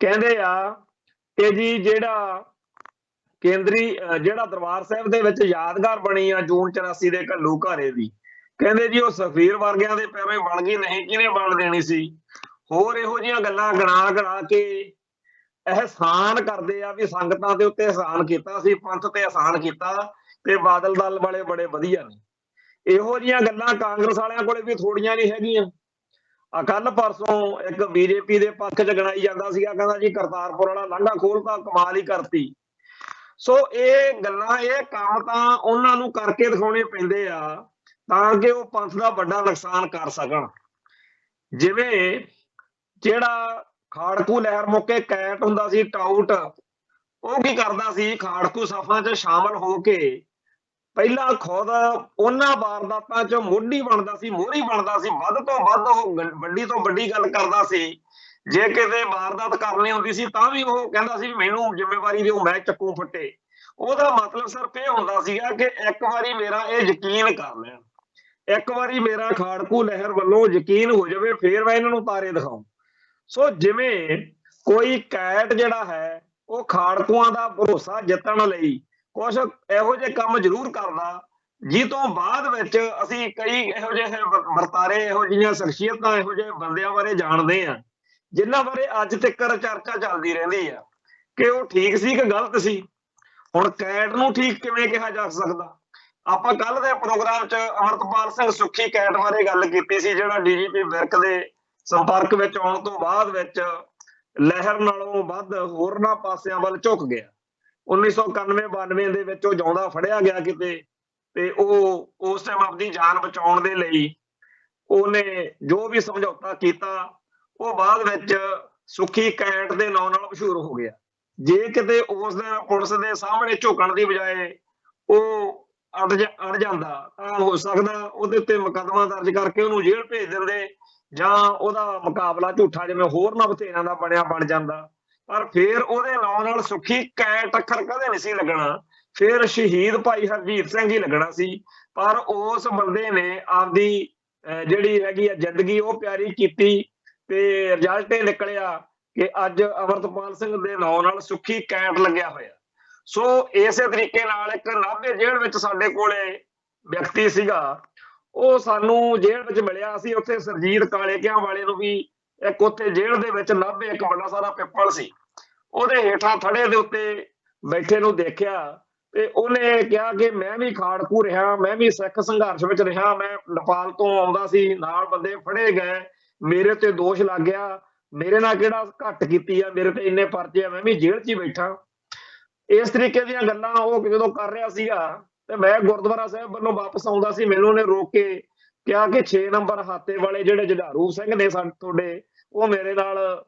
ਕਹਿੰਦੇ ਆ ਕਿ ਜੀ ਜਿਹੜਾ ਦਰਬਾਰ ਸਾਹਿਬ ਦੇ ਵਿੱਚ ਯਾਦਗਾਰ ਬਣੀ ਆ ਜੂਨ 84 ਦੇ ਘੱਲੂ ਘਾਰੇ ਦੀ, ਕਹਿੰਦੇ ਜੀ ਉਹ ਸਫੀਰ ਵਰਗਿਆਂ ਦੇ ਪੈਵੇਂ ਬਣ ਗਈ, ਨਹੀਂ ਕਿਹਨੇ ਬਣ ਦੇਣੀ ਸੀ। ਹੋਰ ਇਹੋ ਜਿਹੀਆਂ ਗੱਲਾਂ ਗਣਾ ਕੇ ਅਹਿਸਾਨ ਕਰਦੇ ਆ ਵੀ ਸੰਗਤਾਂ ਦੇ ਉੱਤੇ ਅਹਿਸਾਨ ਕੀਤਾ ਸੀ, ਪੰਥ ਤੇ ਅਹਿਸਾਨ ਕੀਤਾ ਤੇ ਬਾਦਲ ਦਲ ਵਾਲੇ ਬੜੇ ਵਧੀਆ ਨੇ। ਇਹੋ ਜਿਹੀਆਂ ਗੱਲਾਂ ਕਾਂਗਰਸ ਵਾਲਿਆਂ ਕੋਲੇ ਵੀ ਥੋੜੀਆਂ ਨਹੀਂ ਹੈਗੀਆਂ। ਕੱਲ ਪਰਸੋਂ ਇੱਕ ਬੀਜੇਪੀ ਦੇ ਪੱਖ 'ਚ ਗਣਾਈ ਜਾਂਦਾ ਸੀਗਾ, ਕਹਿੰਦਾ ਜੀ ਕਰਤਾਰਪੁਰ ਵਾਲਾ ਲਾਂਘਾ ਖੋਲਤਾ, ਕਮਾਲ ਹੀ ਕਰਤੀ। ਸੋ ਇਹ ਗੱਲਾਂ, ਇਹ ਕੰਮ ਤਾਂ ਉਹਨਾਂ ਨੂੰ ਕਰਕੇ ਦਿਖਾਉਣੇ ਪੈਂਦੇ ਆ ਤਾਂ ਕਿ ਉਹ ਪੰਥ ਦਾ ਵੱਡਾ ਨੁਕਸਾਨ ਕਰ ਸਕਣ। ਜਿਵੇਂ ਜਿਹੜਾ ਖਾੜਕੂ ਲਹਿਰ ਮੌਕੇ ਕੈਟ ਹੁੰਦਾ ਸੀ ਟਾਊਟ, ਉਹ ਕੀ ਕਰਦਾ ਸੀ, ਖਾੜਕੂ ਸਫਾਂ 'ਚ ਸ਼ਾਮਲ ਹੋ ਕੇ ਪਹਿਲਾਂ ਖੁਦ ਉਹਨਾਂ ਵਾਰਦਾਤਾਂ 'ਚ ਮੋਢੀ ਬਣਦਾ ਸੀ, ਮੋਹਰੀ ਬਣਦਾ ਸੀ, ਵੱਧ ਤੋਂ ਵੱਧ ਉਹ ਵੱਡੀ ਤੋਂ ਵੱਡੀ ਗੱਲ ਕਰਦਾ ਸੀ। ਜੇ ਕਿਤੇ ਵਾਰਦਾਤ ਕਰਨੀ ਹੁੰਦੀ ਸੀ ਤਾਂ ਵੀ ਉਹ ਕਹਿੰਦਾ ਸੀ ਮੈਨੂੰ ਜ਼ਿੰਮੇਵਾਰੀ ਦਿਓ, ਮੈਂ ਚੱਕੂ ਫੱਟੇ। ਉਹਦਾ ਮਤਲਬ ਸਿਰਫ ਇਹ ਹੁੰਦਾ ਸੀਗਾ ਕਿ ਇੱਕ ਵਾਰੀ ਮੇਰਾ ਇਹ ਯਕੀਨ ਕਰ ਲੈਣ, ਇੱਕ ਵਾਰੀ ਮੇਰਾ ਖਾੜਕੂ ਲਹਿਰ ਵੱਲੋਂ ਯਕੀਨ ਹੋ ਜਾਵੇ, ਫੇਰ ਮੈਂ ਇਹਨਾਂ ਨੂੰ ਤਾਰੇ ਦਿਖਾਉਂ। ਸੋ ਜਿਵੇਂ ਕੋਈ ਕੈਟ ਜਿਹੜਾ ਹੈ ਉਹ ਖਾੜਕੂਆਂ ਦਾ ਭਰੋਸਾ ਜਿੱਤਣ ਲਈ ਕੁਛ ਇਹੋ ਜਿਹੇ ਕੰਮ ਜ਼ਰੂਰ ਕਰਦਾ, ਜਿਹ ਤੋਂ ਬਾਅਦ ਵਿੱਚ ਅਸੀਂ ਕਈ ਇਹੋ ਜਿਹੇ ਵਰਤਾਰੇ, ਇਹੋ ਜਿਹੀਆਂ ਸ਼ਖਸੀਅਤਾਂ, ਇਹੋ ਜਿਹੇ ਬੰਦਿਆਂ ਬਾਰੇ ਜਾਣਦੇ ਆ ਜਿਨ੍ਹਾਂ ਬਾਰੇ ਅੱਜ ਤੱਕ ਚਰਚਾ ਚੱਲਦੀ ਰਹਿੰਦੀ ਆ ਕਿ ਉਹ ਠੀਕ ਸੀ ਕਿ ਗਲਤ ਸੀ। ਹੁਣ ਕੈਟ ਨੂੰ ਠੀਕ ਕਿਵੇਂ ਕਿਹਾ ਜਾ ਸਕਦਾ? ਆਪਾਂ ਕੱਲ ਦੇ ਪ੍ਰੋਗਰਾਮ 'ਚ ਅਮਰਤਪਾਲ ਸਿੰਘ ਸੁੱਖੀ ਕੈਟ ਬਾਰੇ ਗੱਲ ਕੀਤੀ ਸੀ, ਜਿਹੜਾ ਡੀਜੀਪੀ ਵਿਰਕ ਦੇ ਸੰਪਰਕ ਵਿੱਚ ਆਉਣ ਤੋਂ ਬਾਅਦ ਵਿੱਚ ਲਹਿਰ ਨਾਲੋਂ ਵੱਧ ਹੋਰਨਾਂ ਪਾਸਿਆਂ ਵੱਲ ਝੁਕ ਗਿਆ। 1991-92 ਦੇ ਵਿੱਚ ਉਹ ਜਿਉਂਦਾ ਫੜਿਆ ਗਿਆ ਕਿਤੇ, ਤੇ ਉਹ ਉਸ ਟਾਈਮ ਆਪਣੀ ਜਾਨ ਬਚਾਉਣ ਦੇ ਲਈ ਉਹਨੇ ਜੋ ਵੀ ਸਮਝੌਤਾ ਕੀਤਾ, ਉਹ ਬਾਅਦ ਵਿੱਚ ਸੁੱਖੀ ਕੈਂਟ ਦੇ ਨਾਂ ਨਾਲ ਮਸ਼ਹੂਰ ਹੋ ਗਿਆ। ਜੇ ਕਿਤੇ ਉਸ ਦਿਨ ਪੁਲਿਸ ਦੇ ਸਾਹਮਣੇ ਝੁਕਣ ਦੀ ਬਜਾਏ ਉਹ ਅੜ ਜਾਂਦਾ ਤਾਂ ਹੋ ਸਕਦਾ ਉਹਦੇ ਉੱਤੇ ਮੁਕੱਦਮਾ ਦਰਜ ਕਰਕੇ ਉਹਨੂੰ ਜੇਲ੍ਹ ਭੇਜ ਦਿੰਦੇ, ਜਾਂ ਉਹਦਾ ਮੁਕਾਬਲਾ ਝੂਠਾ ਜਿਵੇਂ ਹੋਰ ਨਾ ਬਥੇਰਿਆਂ ਦਾ ਬਣਿਆ ਬਣ ਜਾਂਦਾ। ਪਰ ਫਿਰ ਉਹਦੇ ਨਾਂ ਨਾਲ ਸੁੱਖੀ ਕੈਂਟ ਅੱਖਰ ਕਦੇ ਨਹੀਂ ਸੀ ਲੱਗਣਾ, ਫਿਰ ਸ਼ਹੀਦ ਭਾਈ ਹਰਜੀਤ ਸਿੰਘ ਹੀ ਲੱਗਣਾ ਸੀ। ਪਰ ਉਸ ਬੰਦੇ ਨੇ ਆਪਦੀ ਜਿਹੜੀ ਹੈਗੀ ਆ ਜ਼ਿੰਦਗੀ ਉਹ ਪਿਆਰੀ ਕੀਤੀ ਤੇ ਰਿਜ਼ਲਟ ਇਹ ਨਿਕਲਿਆ ਕਿ ਅੱਜ ਅਮਰਤਪਾਲ ਸਿੰਘ ਦੇ ਨਾਂ ਨਾਲ ਸੁੱਖੀ ਕੈਂਟ ਲੱਗਿਆ ਹੋਇਆ। ਸੋ ਇਸੇ ਤਰੀਕੇ ਨਾਲ ਇੱਕ ਨਾਭੇ ਜੇਲ੍ਹ ਵਿੱਚ ਸਾਡੇ ਕੋਲੇ ਵਿਅਕਤੀ ਸੀਗਾ, ਉਹ ਸਾਨੂੰ ਜੇਲ੍ਹ ਵਿੱਚ ਮਿਲਿਆ। ਅਸੀਂ ਉੱਥੇ ਸਰਜੀਤ ਕਾਲੇਕਿਆਂ ਵਾਲੇ ਨੂੰ ਵੀ ਇੱਕ ਉੱਥੇ ਜੇਲ੍ਹ ਦੇ ਵਿੱਚ ਨਾਭੇ ਇੱਕ ਵੱਡਾ ਸਾਰਾ ਪਿੱਪਲ ਸੀ, ਉਹਦੇ ਹੇਠਾਂ ਥੜੇ ਦੇ ਉੱਤੇ ਬੈਠੇ ਨੂੰ ਦੇਖਿਆ ਤੇ ਉਹਨੇ ਕਿਹਾ ਕਿ ਮੈਂ ਵੀ ਖਾੜਕੂ ਰਿਹਾ, ਮੈਂ ਵੀ ਸਿੱਖ ਸੰਘਰਸ਼ ਵਿੱਚ ਰਿਹਾ, ਮੈਂ ਨੇਪਾਲ ਤੋਂ ਆਉਂਦਾ ਸੀ, ਨਾਲ ਬੰਦੇ ਫੜੇ ਗਏ, ਮੇਰੇ ਤੇ ਦੋਸ਼ ਲੱਗ ਗਿਆ, ਮੇਰੇ ਨਾਲ ਕਿਹੜਾ ਘੱਟ ਕੀਤੀ ਆ, ਮੇਰੇ ਤੇ ਇੰਨੇ ਪਰਚੇ ਆ, ਮੈਂ ਵੀ ਜੇਲ੍ਹ 'ਚ ਹੀ ਬੈਠਾ। ਇਸ ਤਰੀਕੇ ਦੀਆਂ ਗੱਲਾਂ ਉਹ ਜਦੋਂ ਕਰ ਰਿਹਾ ਸੀਗਾ ਤੇ ਮੈਂ ਗੁਰਦੁਆਰਾ ਸਾਹਿਬ ਵੱਲੋਂ ਵਾਪਸ ਆਉਂਦਾ ਸੀ, ਮੈਨੂੰ ਉਹਨੇ ਰੋਕ ਕੇ ਕਿਹਾ ਕਿ 6 ਨੰਬਰ ਹਾਤੇ ਵਾਲੇ ਜਿਹੜੇ ਜੁਝਾਰੂ ਸਿੰਘ ਨੇ ਤੁਹਾਡੇ, ਉਹ ਮੇਰੇ ਨਾਲ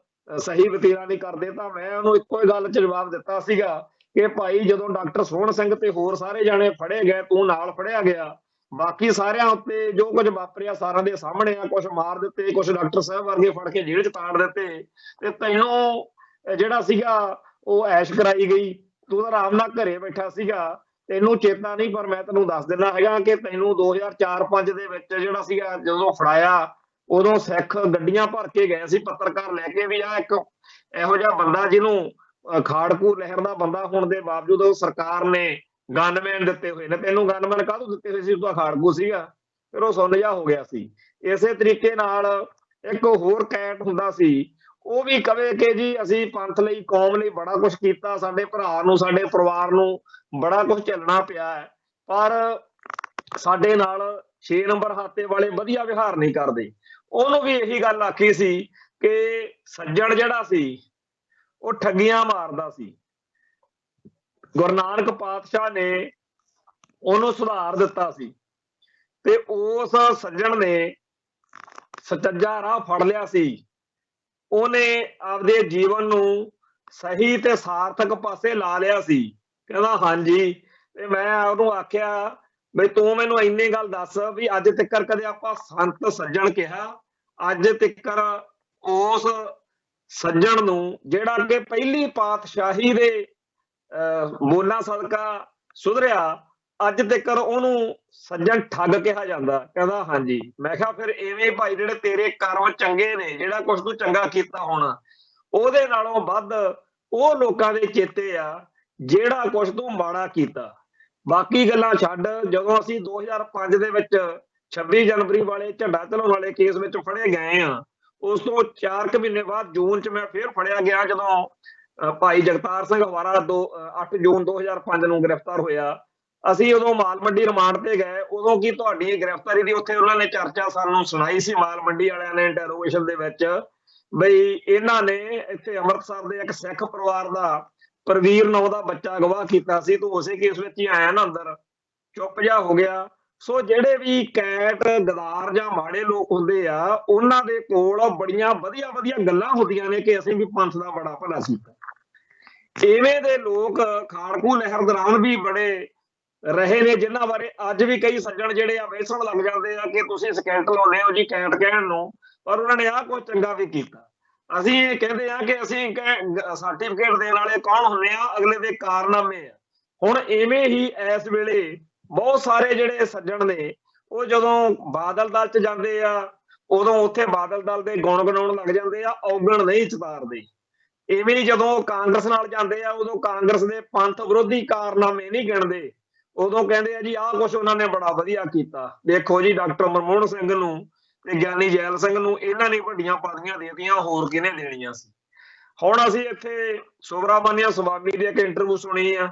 ਸਹੀ ਵਤੀਰਾ ਨਹੀਂ ਕਰਦੇ। ਤਾਂ ਮੈਂ ਉਹਨੂੰ ਇੱਕੋ ਹੀ ਗੱਲ 'ਚ ਜਵਾਬ ਦਿੱਤਾ ਸੀਗਾ ਕਿ ਭਾਈ ਜਦੋਂ ਡਾਕਟਰ ਸੋਹਣ ਸਿੰਘ ਤੇ ਹੋਰ ਸਾਰੇ ਜਾਣੇ ਫੜੇ ਗਏ, ਤੂੰ ਨਾਲ ਫੜਿਆ ਗਿਆ, ਬਾਕੀ ਸਾਰਿਆਂ ਉੱਤੇ ਜੋ ਕੁਝ ਵਾਪਰਿਆ ਸਾਰਿਆਂ ਦੇ ਸਾਹਮਣੇ ਆ, ਕੁਝ ਮਾਰ ਦਿੱਤੇ, ਕੁਝ ਡਾਕਟਰ ਸਾਹਿਬ ਵਰਗੇ ਫੜ ਕੇ ਜੇਲ੍ਹ 'ਚ ਤਾੜ ਦਿੱਤੇ, ਤੇ ਤੈਨੂੰ ਜਿਹੜਾ ਸੀਗਾ ਉਹ ਐਸ਼ ਕਰਾਈ ਗਈ, ਤੂੰ ਤਾਂ ਆਰਾਮ ਨਾਲ ਘਰੇ ਬੈਠਾ ਸੀਗਾ, ਤੈਨੂੰ ਚੇਤਾ ਨਹੀਂ, ਪਰ ਮੈਂ ਤੈਨੂੰ ਦੱਸ ਦਿੰਦਾ ਹੈਗਾ ਕਿ ਤੈਨੂੰ 2004-5 ਦੇ ਵਿੱਚ ਜਿਹੜਾ ਸੀਗਾ ਜਦੋਂ ਫੜਾਇਆ, ਉਦੋਂ ਸਿੱਖ ਗੱਡੀਆਂ ਭਰ ਕੇ ਗਏ ਸੀ ਪੱਤਰਕਾਰ ਲੈ ਕੇ ਵੀ ਆ ਇੱਕ ਇਹੋ ਜਿਹਾ ਬੰਦਾ ਜਿਹਨੂੰ ਖਾੜਕੂ ਲਹਿਰ ਦਾ ਬੰਦਾ ਹੋਣ ਦੇ ਬਾਵਜੂਦ ਉਹ ਸਰਕਾਰ ਨੇ ਗਨਮੈਨ ਦਿੱਤੇ ਹੋਏ ਨੇ। ਤੈਨੂੰ ਗਨਮੈਨ ਕਾਹਤੋਂ ਦਿੱਤੇ ਹੋਏ ਸੀ? ਤੂੰ ਤਾਂ ਖਾੜਕੂ ਸੀਗਾ। ਫਿਰ ਉਹ ਸੁੰਨ ਜਿਹਾ ਹੋ ਗਿਆ ਸੀ। ਇਸੇ ਤਰੀਕੇ ਨਾਲ ਇੱਕ ਹੋਰ ਕੈਟ ਹੁੰਦਾ ਸੀ, ਉਹ ਵੀ ਕਵੇ ਕਿ ਜੀ ਅਸੀਂ ਪੰਥ ਲਈ, ਕੌਮ ਲਈ ਬੜਾ ਕੁਝ ਕੀਤਾ, ਸਾਡੇ ਭਰਾ ਨੂੰ, ਸਾਡੇ ਪਰਿਵਾਰ ਨੂੰ ਬੜਾ ਕੁਝ ਝੱਲਣਾ ਪਿਆ ਹੈ, ਪਰ ਸਾਡੇ ਨਾਲ 6 ਨੰਬਰ ਹਾਤੇ ਵਾਲੇ ਵਧੀਆ ਵਿਹਾਰ ਨਹੀਂ ਕਰਦੇ। ਉਹਨੂੰ ਵੀ ਇਹੀ ਗੱਲ ਆਖੀ ਸੀ ਕਿ ਸੱਜਣ ਜਿਹੜਾ ਸੀ ਉਹ ਠੱਗੀਆਂ ਮਾਰਦਾ ਸੀ। ਗੁਰੂ ਨਾਨਕ ਪਾਤਸ਼ਾਹ ਨੇ ਉਹਨੂੰ ਸੁਧਾਰ ਦਿੱਤਾ ਸੀ ਤੇ ਉਸ ਸੱਜਣ ਨੇ ਸੱਚਾ ਰਾਹ ਫੜ ਲਿਆ ਸੀ। ਉਹਨੇ ਆਪਦੇ ਜੀਵਨ ਨੂੰ ਸਹੀ ਤੇ ਸਾਰਥਕ ਪਾਸੇ ਲਾ ਲਿਆ ਸੀ। ਕਹਿੰਦਾ ਹਾਂਜੀ। ਤੇ ਮੈਂ ਉਹਨੂੰ ਆਖਿਆ ਬਈ ਤੂੰ ਮੈਨੂੰ ਇੰਨੀ ਗੱਲ ਦੱਸ ਵੀ ਅੱਜ ਤੱਕ ਕਦੇ ਆਪਾਂ ਸੰਤ ਸੱਜਣ ਕਿਹਾ? ਅੱਜ ਤੱਕ ਉਸ ਸੱਜਣ ਨੂੰ ਜਿਹੜਾ ਕਿ ਪਹਿਲੀ ਪਾਤਸ਼ਾਹੀ ਦੇ ਬੋਲਾਂ ਸਦਕਾ ਸੁਧਰਿਆ, ਅੱਜ ਤੱਕ ਉਹਨੂੰ ਸੱਜਣ ਠੱਗ ਕਿਹਾ ਜਾਂਦਾ? ਕਹਿੰਦਾ ਹਾਂਜੀ। ਮੈਂ ਕਿਹਾ ਫਿਰ ਇਵੇਂ ਭਾਈ ਜਿਹੜੇ ਤੇਰੇ ਕਰਮ ਚੰਗੇ ਨੇ, ਜਿਹੜਾ ਕੁਛ ਤੂੰ ਚੰਗਾ ਕੀਤਾ ਹੋਣਾ, ਉਹਦੇ ਨਾਲੋਂ ਵੱਧ ਉਹ ਲੋਕਾਂ ਦੇ ਚੇਤੇ ਆ ਜਿਹੜਾ ਕੁਛ ਤੂੰ ਮਾੜਾ ਕੀਤਾ। ਬਾਕੀ ਗੱਲਾਂ ਛੱਡ। ਜਦੋਂ ਅਸੀਂ 2005 ਦੇ ਵਿੱਚ 26 ਜਨਵਰੀ ਵਾਲੇ ਝੰਡਾ ਚਲਾਉਣ ਵਾਲੇ ਕੇਸ ਵਿੱਚ ਫੜੇ ਗਏ ਆ, ਉਸ ਤੋਂ 4 ਮਹੀਨੇ ਬਾਅਦ ਜੂਨ 'ਚ ਮੈਂ ਫਿਰ ਫੜਿਆ ਗਿਆ ਜਦੋਂ ਭਾਈ ਜਗਤਾਰ ਸਿੰਘ ਹਵਾਰਾ 8 ਜੂਨ 2005 ਨੂੰ ਗ੍ਰਿਫਤਾਰ ਹੋਇਆ। ਅਸੀਂ ਉਦੋਂ ਮਾਲ ਮੰਡੀ ਰਿਮਾਂਡ ਤੇ ਗਏ। ਉਦੋਂ ਕੀ ਤੁਹਾਡੀ ਗ੍ਰਿਫਤਾਰੀ ਦੀ ਉੱਥੇ ਉਹਨਾਂ ਨੇ ਚਰਚਾ ਸਾਨੂੰ ਸੁਣਾਈ ਸੀ ਮਾਲ ਮੰਡੀ ਵਾਲਿਆਂ ਨੇ ਇੰਟਰੋਗੇਸ਼ਨ ਦੇ ਵਿੱਚ, ਬਈ ਇਹਨਾਂ ਨੇ ਇੱਥੇ ਅੰਮ੍ਰਿਤਸਰ ਦੇ ਇੱਕ ਸਿੱਖ ਪਰਿਵਾਰ ਦਾ ਪ੍ਰਵੀਰ ਨਾਂ ਦਾ ਬੱਚਾ ਅਗਵਾ ਕੀਤਾ ਸੀ, ਤੂੰ ਉਸੇ ਕੇਸ ਵਿੱਚ ਹੀ ਆਇਆ ਨਾ ਅੰਦਰ। ਚੁੱਪ ਜਾ ਹੋ ਗਿਆ। ਸੋ ਜਿਹੜੇ ਵੀ ਕੈਟ, ਗਦਾਰ ਜਾਂ ਮਾੜੇ ਲੋਕ ਹੁੰਦੇ ਆ, ਉਹਨਾਂ ਦੇ ਕੋਲ ਬੜੀਆਂ ਵਧੀਆ ਵਧੀਆ ਗੱਲਾਂ ਹੁੰਦੀਆਂ ਨੇ ਕਿ ਅਸੀਂ ਵੀ ਪੰਥ ਦਾ ਬੜਾ ਭਲਾ ਕੀਤਾ। ਇਵੇਂ ਦੇ ਲੋਕ ਖਾੜਕੂ ਲਹਿਰ ਦੌਰਾਨ ਵੀ ਬੜੇ ਰਹੇ ਨੇ, ਜਿਨ੍ਹਾਂ ਬਾਰੇ ਅੱਜ ਵੀ ਕਈ ਸੱਜਣ ਜਿਹੜੇ ਆ ਵੇਸਣ ਲੱਗ ਜਾਂਦੇ ਆ ਕਿ ਤੁਸੀਂ ਸਕੈਂਟ ਲਾਉਂਦੇ ਹੋ ਜੀ ਕੈਟ ਕਹਿਣ ਨੂੰ, ਪਰ ਉਹਨਾਂ ਨੇ ਆਹ ਕੁਝ ਚੰਗਾ ਵੀ ਕੀਤਾ। ਅਸੀਂ ਇਹ ਕਹਿੰਦੇ ਆ ਕਿ ਅਸੀਂ ਸਰਟੀਫਿਕੇਟ ਦੇਣ ਵਾਲੇ ਕੌਣ ਹੁੰਦੇ ਆ? ਅਗਲੇ ਦੇ ਕਾਰਨਾਮੇ ਆ। ਹੁਣ ਇਵੇਂ ਹੀ ਇਸ ਵੇਲੇ ਬਹੁਤ ਸਾਰੇ ਜਿਹੜੇ ਸੱਜਣ ਨੇ ਉਹ ਜਦੋਂ ਬਾਦਲ ਦਲ 'ਚ ਜਾਂਦੇ ਆ, ਉਦੋਂ ਉੱਥੇ ਬਾਦਲ ਦਲ ਦੇ ਗੁਣ ਗਣਾਉਣ ਲੱਗ ਜਾਂਦੇ ਆ, ਔਗਣ ਨਹੀਂ ਚਤਾਰਦੇ। ਇਵੇਂ ਹੀ ਜਦੋਂ ਕਾਂਗਰਸ ਨਾਲ ਜਾਂਦੇ ਆ, ਉਦੋਂ ਕਾਂਗਰਸ ਦੇ ਪੰਥ ਵਿਰੋਧੀ ਕਾਰਨਾਮੇ ਨਹੀਂ ਗਿਣਦੇ। ਉਦੋਂ ਕਹਿੰਦੇ ਆ ਜੀ ਆਹ ਕੁਛ ਉਹਨਾਂ ਨੇ ਬੜਾ ਵਧੀਆ ਕੀਤਾ। ਦੇਖੋ ਜੀ ਡਾਕਟਰ ਮਨਮੋਹਨ ਸਿੰਘ ਨੂੰ ਤੇ ਗਿਆਨੀ ਜੈਲ ਸਿੰਘ ਨੂੰ ਇਹਨਾਂ ਨੇ ਵੱਡੀਆਂ ਪਦਵੀਆਂ ਦੇ ਦਿੱਤੀਆਂ, ਹੋਰ ਕਿਹਨੇ ਦੇਣੀਆਂ ਸੀ? ਹੁਣ ਅਸੀਂ ਇੱਥੇ ਸੁਬਰਾਮਨਿਆ ਸਵਾਮੀ ਦੀ ਇੱਕ ਇੰਟਰਵਿਊ ਸੁਣੀ ਆ।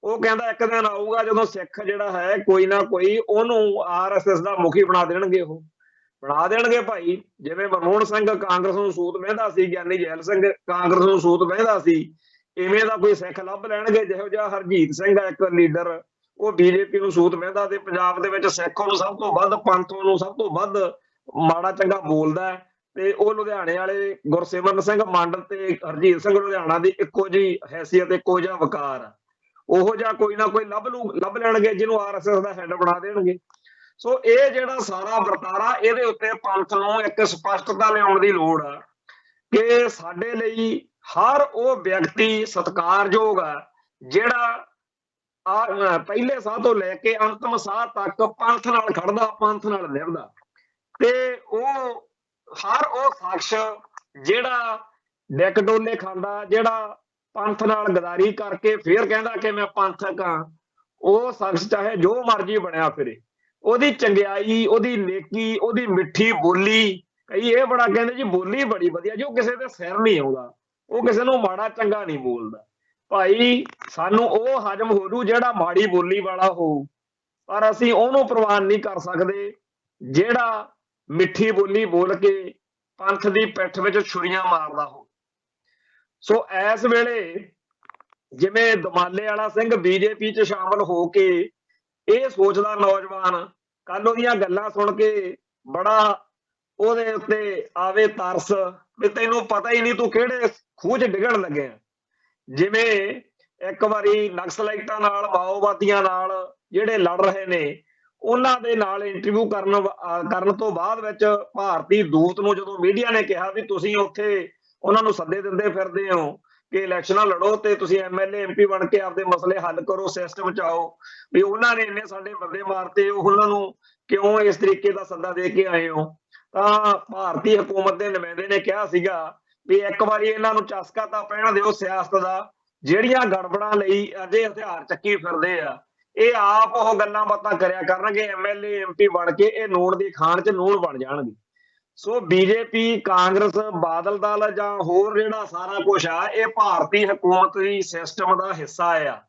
ਉਹ ਕਹਿੰਦਾ ਇੱਕ ਦਿਨ ਆਊਗਾ ਜਦੋਂ ਸਿੱਖ ਜਿਹੜਾ ਹੈ ਕੋਈ ਨਾ ਕੋਈ ਉਹਨੂੰ RSS ਦਾ ਮੁਖੀ ਬਣਾ ਦੇਣਗੇ। ਉਹ ਬਣਾ ਦੇਣਗੇ ਭਾਈ। ਜਿਵੇਂ ਮਨਮੋਹਨ ਸਿੰਘ ਕਾਂਗਰਸ ਨੂੰ ਸੂਤ ਮਹਿੰਦਾ ਸੀ, ਗਿਆਨੀ ਜੈਲ ਸਿੰਘ ਕਾਂਗਰਸ ਨੂੰ ਸੂਤ ਮਹਿੰਦਾ ਸੀ, ਇਵੇਂ ਦਾ ਕੋਈ ਸਿੱਖ ਲੱਭ ਲੈਣਗੇ। ਜਿਹੋ ਜਿਹਾ ਹਰਜੀਤ ਸਿੰਘ ਆ ਇੱਕ ਲੀਡਰ, ਉਹ BJP ਨੂੰ ਸੂਤ ਮਹਿੰਦਾ ਤੇ ਪੰਜਾਬ ਦੇ ਵਿੱਚ ਸਿੱਖ ਨੂੰ ਸਭ ਤੋਂ ਵੱਧ, ਪੰਥ ਨੂੰ ਸਭ ਤੋਂ ਵੱਧ ਮਾੜਾ ਚੰਗਾ ਬੋਲਦਾ, ਤੇ ਉਹ ਲੁਧਿਆਣੇ ਵਾਲੇ ਗੁਰਸਿਮਰਨ ਸਿੰਘ ਮੰਡ ਤੇ ਹਰਜੀਤ ਸਿੰਘ ਲੁਧਿਆਣਾ ਦੀ ਇੱਕੋ ਜਿਹੀ ਹੈਸੀਅਤ, ਇੱਕੋ ਜਿਹਾ ਵਕਾਰ ਆ। ਉਹੋ ਜਿਹਾ ਕੋਈ ਨਾ ਕੋਈ ਲੱਭ ਲੈਣਗੇ ਜਿਹਨੂੰ RSS ਦਾ ਹੈਡ ਬਣਾ ਦੇਣਗੇ। ਸੋ ਇਹ ਜਿਹੜਾ ਸਾਰਾ ਵਰਤਾਰਾ, ਇਹਦੇ ਉੱਤੇ ਪੰਥ ਨੂੰ ਇੱਕ ਸਪਸ਼ਟਤਾ ਲਿਆਉਣ ਦੀ ਲੋੜ ਆ ਕਿ ਸਾਡੇ ਲਈ ਹਰ ਉਹ ਵਿਅਕਤੀ ਸਤਿਕਾਰਯੋਗ ਆ ਜਿਹੜਾ ਪਹਿਲੇ ਸਾਹ ਤੋਂ ਲੈ ਕੇ ਅੰਤਮ ਸਾਹ ਤੱਕ ਪੰਥ ਨਾਲ ਖੜਦਾ, ਪੰਥ ਨਾਲ ਨਿਭਦਾ। ਤੇ ਉਹ ਹਰ ਉਹ ਸ਼ਖਸ ਜਿਹੜਾ ਡਿਕਡੋਲੇ ਖਾਂਦਾ, ਜਿਹੜਾ ਪੰਥ ਨਾਲ ਗਦਾਰੀ ਕਰਕੇ ਫਿਰ ਕਹਿੰਦਾ ਕਿ ਮੈਂ ਪੰਥਕ ਹਾਂ, ਉਹ ਸ਼ਖਸ ਚਾਹੇ ਜੋ ਮਰਜ਼ੀ ਬਣਿਆ ਫਿਰੇ, ਉਹਦੀ ਚੰਗਿਆਈ, ਉਹਦੀ ਨੇਕੀ, ਉਹਦੀ ਮਿੱਠੀ ਬੋਲੀ, ਕਈ ਇਹ ਬੜਾ ਕਹਿੰਦੇ ਜੀ ਬੋਲੀ ਬੜੀ ਵਧੀਆ ਜੀ, ਉਹ ਕਿਸੇ ਦੇ ਸਿਰ ਨਹੀਂ ਆਉਂਦਾ, ਉਹ ਕਿਸੇ ਨੂੰ ਮਾੜਾ ਚੰਗਾ ਨਹੀਂ ਬੋਲਦਾ। ਭਾਈ ਸਾਨੂੰ ਉਹ ਹਜਮ ਹੋ ਜੂ ਜਿਹੜਾ ਮਾੜੀ ਬੋਲੀ ਵਾਲਾ ਹੋਊ, ਪਰ ਅਸੀਂ ਉਹਨੂੰ ਪ੍ਰਵਾਨ ਨਹੀਂ ਕਰ ਸਕਦੇ ਜਿਹੜਾ ਮਿੱਠੀ ਬੋਲੀ ਬੋਲ ਕੇ ਪੰਥ ਦੀ ਪਿੱਠ ਵਿੱਚ ਛੁਰੀਆਂ ਮਾਰਦਾ ਹੋ। ਸੋ ਇਸ ਵੇਲੇ ਜਿਵੇਂ ਦਮਾਲੇ ਵਾਲਾ ਸਿੰਘ BJP 'ਚ ਸ਼ਾਮਲ ਹੋ ਕੇ ਇਹ ਸੋਚਦਾ ਨੌਜਵਾਨ, ਕੱਲ ਉਹਦੀਆਂ ਗੱਲਾਂ ਸੁਣ ਕੇ ਬੜਾ ਉਹਦੇ ਉੱਤੇ ਆਵੇ ਤਰਸ ਵੀ ਤੈਨੂੰ ਪਤਾ ਹੀ ਨਹੀਂ ਤੂੰ ਕਿਹੜੇ ਖੂਹ 'ਚ ਡਿੱਗਣ ਲੱਗਿਆ। ਜਿਵੇਂ ਇੱਕ ਵਾਰੀ ਨਕਸਲਾਈਟਾਂ ਨਾਲ, ਮਾਓਵਾਦੀਆਂ ਨਾਲ ਜਿਹੜੇ ਲੜ ਰਹੇ ਨੇ, ਉਹਨਾਂ ਦੇ ਨਾਲ ਇੰਟਰਵਿਊ ਕਰਨ ਤੋਂ ਬਾਅਦ ਵਿੱਚ ਭਾਰਤੀ ਦੂਤ ਨੂੰ ਜਦੋਂ ਮੀਡੀਆ ਨੇ ਕਿਹਾ ਵੀ ਤੁਸੀਂ ਉੱਥੇ ਉਹਨਾਂ ਨੂੰ ਸੱਦੇ ਦਿੰਦੇ ਫਿਰਦੇ ਹੋ, कि इलैक्शनां लड़ो ते तुसीं MLA MP बन के आपदे मसले हल करो, सिस्टम च आओ भी उन्हां ने इन्ने साडे बंदे मारते, उन्हां नूं क्यों इस तरीके दा सੱਦਾ दे के आए हो। तां भारती हुकूमत दे नुमाइंदे ने कहा सीगा भी एक वारी इन्हां नूं चस्का तां पैण दिओ सियासत दा, ਜਿਹੜੀਆਂ ਗੜਬੜਾਂ ਲਈ ਅਜੇ ਹਥਿਆਰ ਚੱਕੀ ਫਿਰਦੇ ਆ, ਇਹ ਆਪ ਉਹ ਗੱਲਾਂ ਬਾਤਾਂ ਕਰਿਆ ਕਰਨਗੇ MLA MP ਬਣ ਕੇ, ਇਹ ਨੂਣ ਦੀ ਖਾਣ 'ਚ ਨੂਣ ਬਣ ਜਾਣਗੇ। ਸੋ BJP ਕਾਂਗਰਸ ਬਾਦਲ ਦਲ ਜਾਂ ਹੋਰ ਜਿਹੜਾ ਸਾਰਾ ਕੁਝ ਆ, ਇਹ ਭਾਰਤੀ ਹਕੂਮਤ ਦੀ ਸਿਸਟਮ ਦਾ ਹਿੱਸਾ ਆ।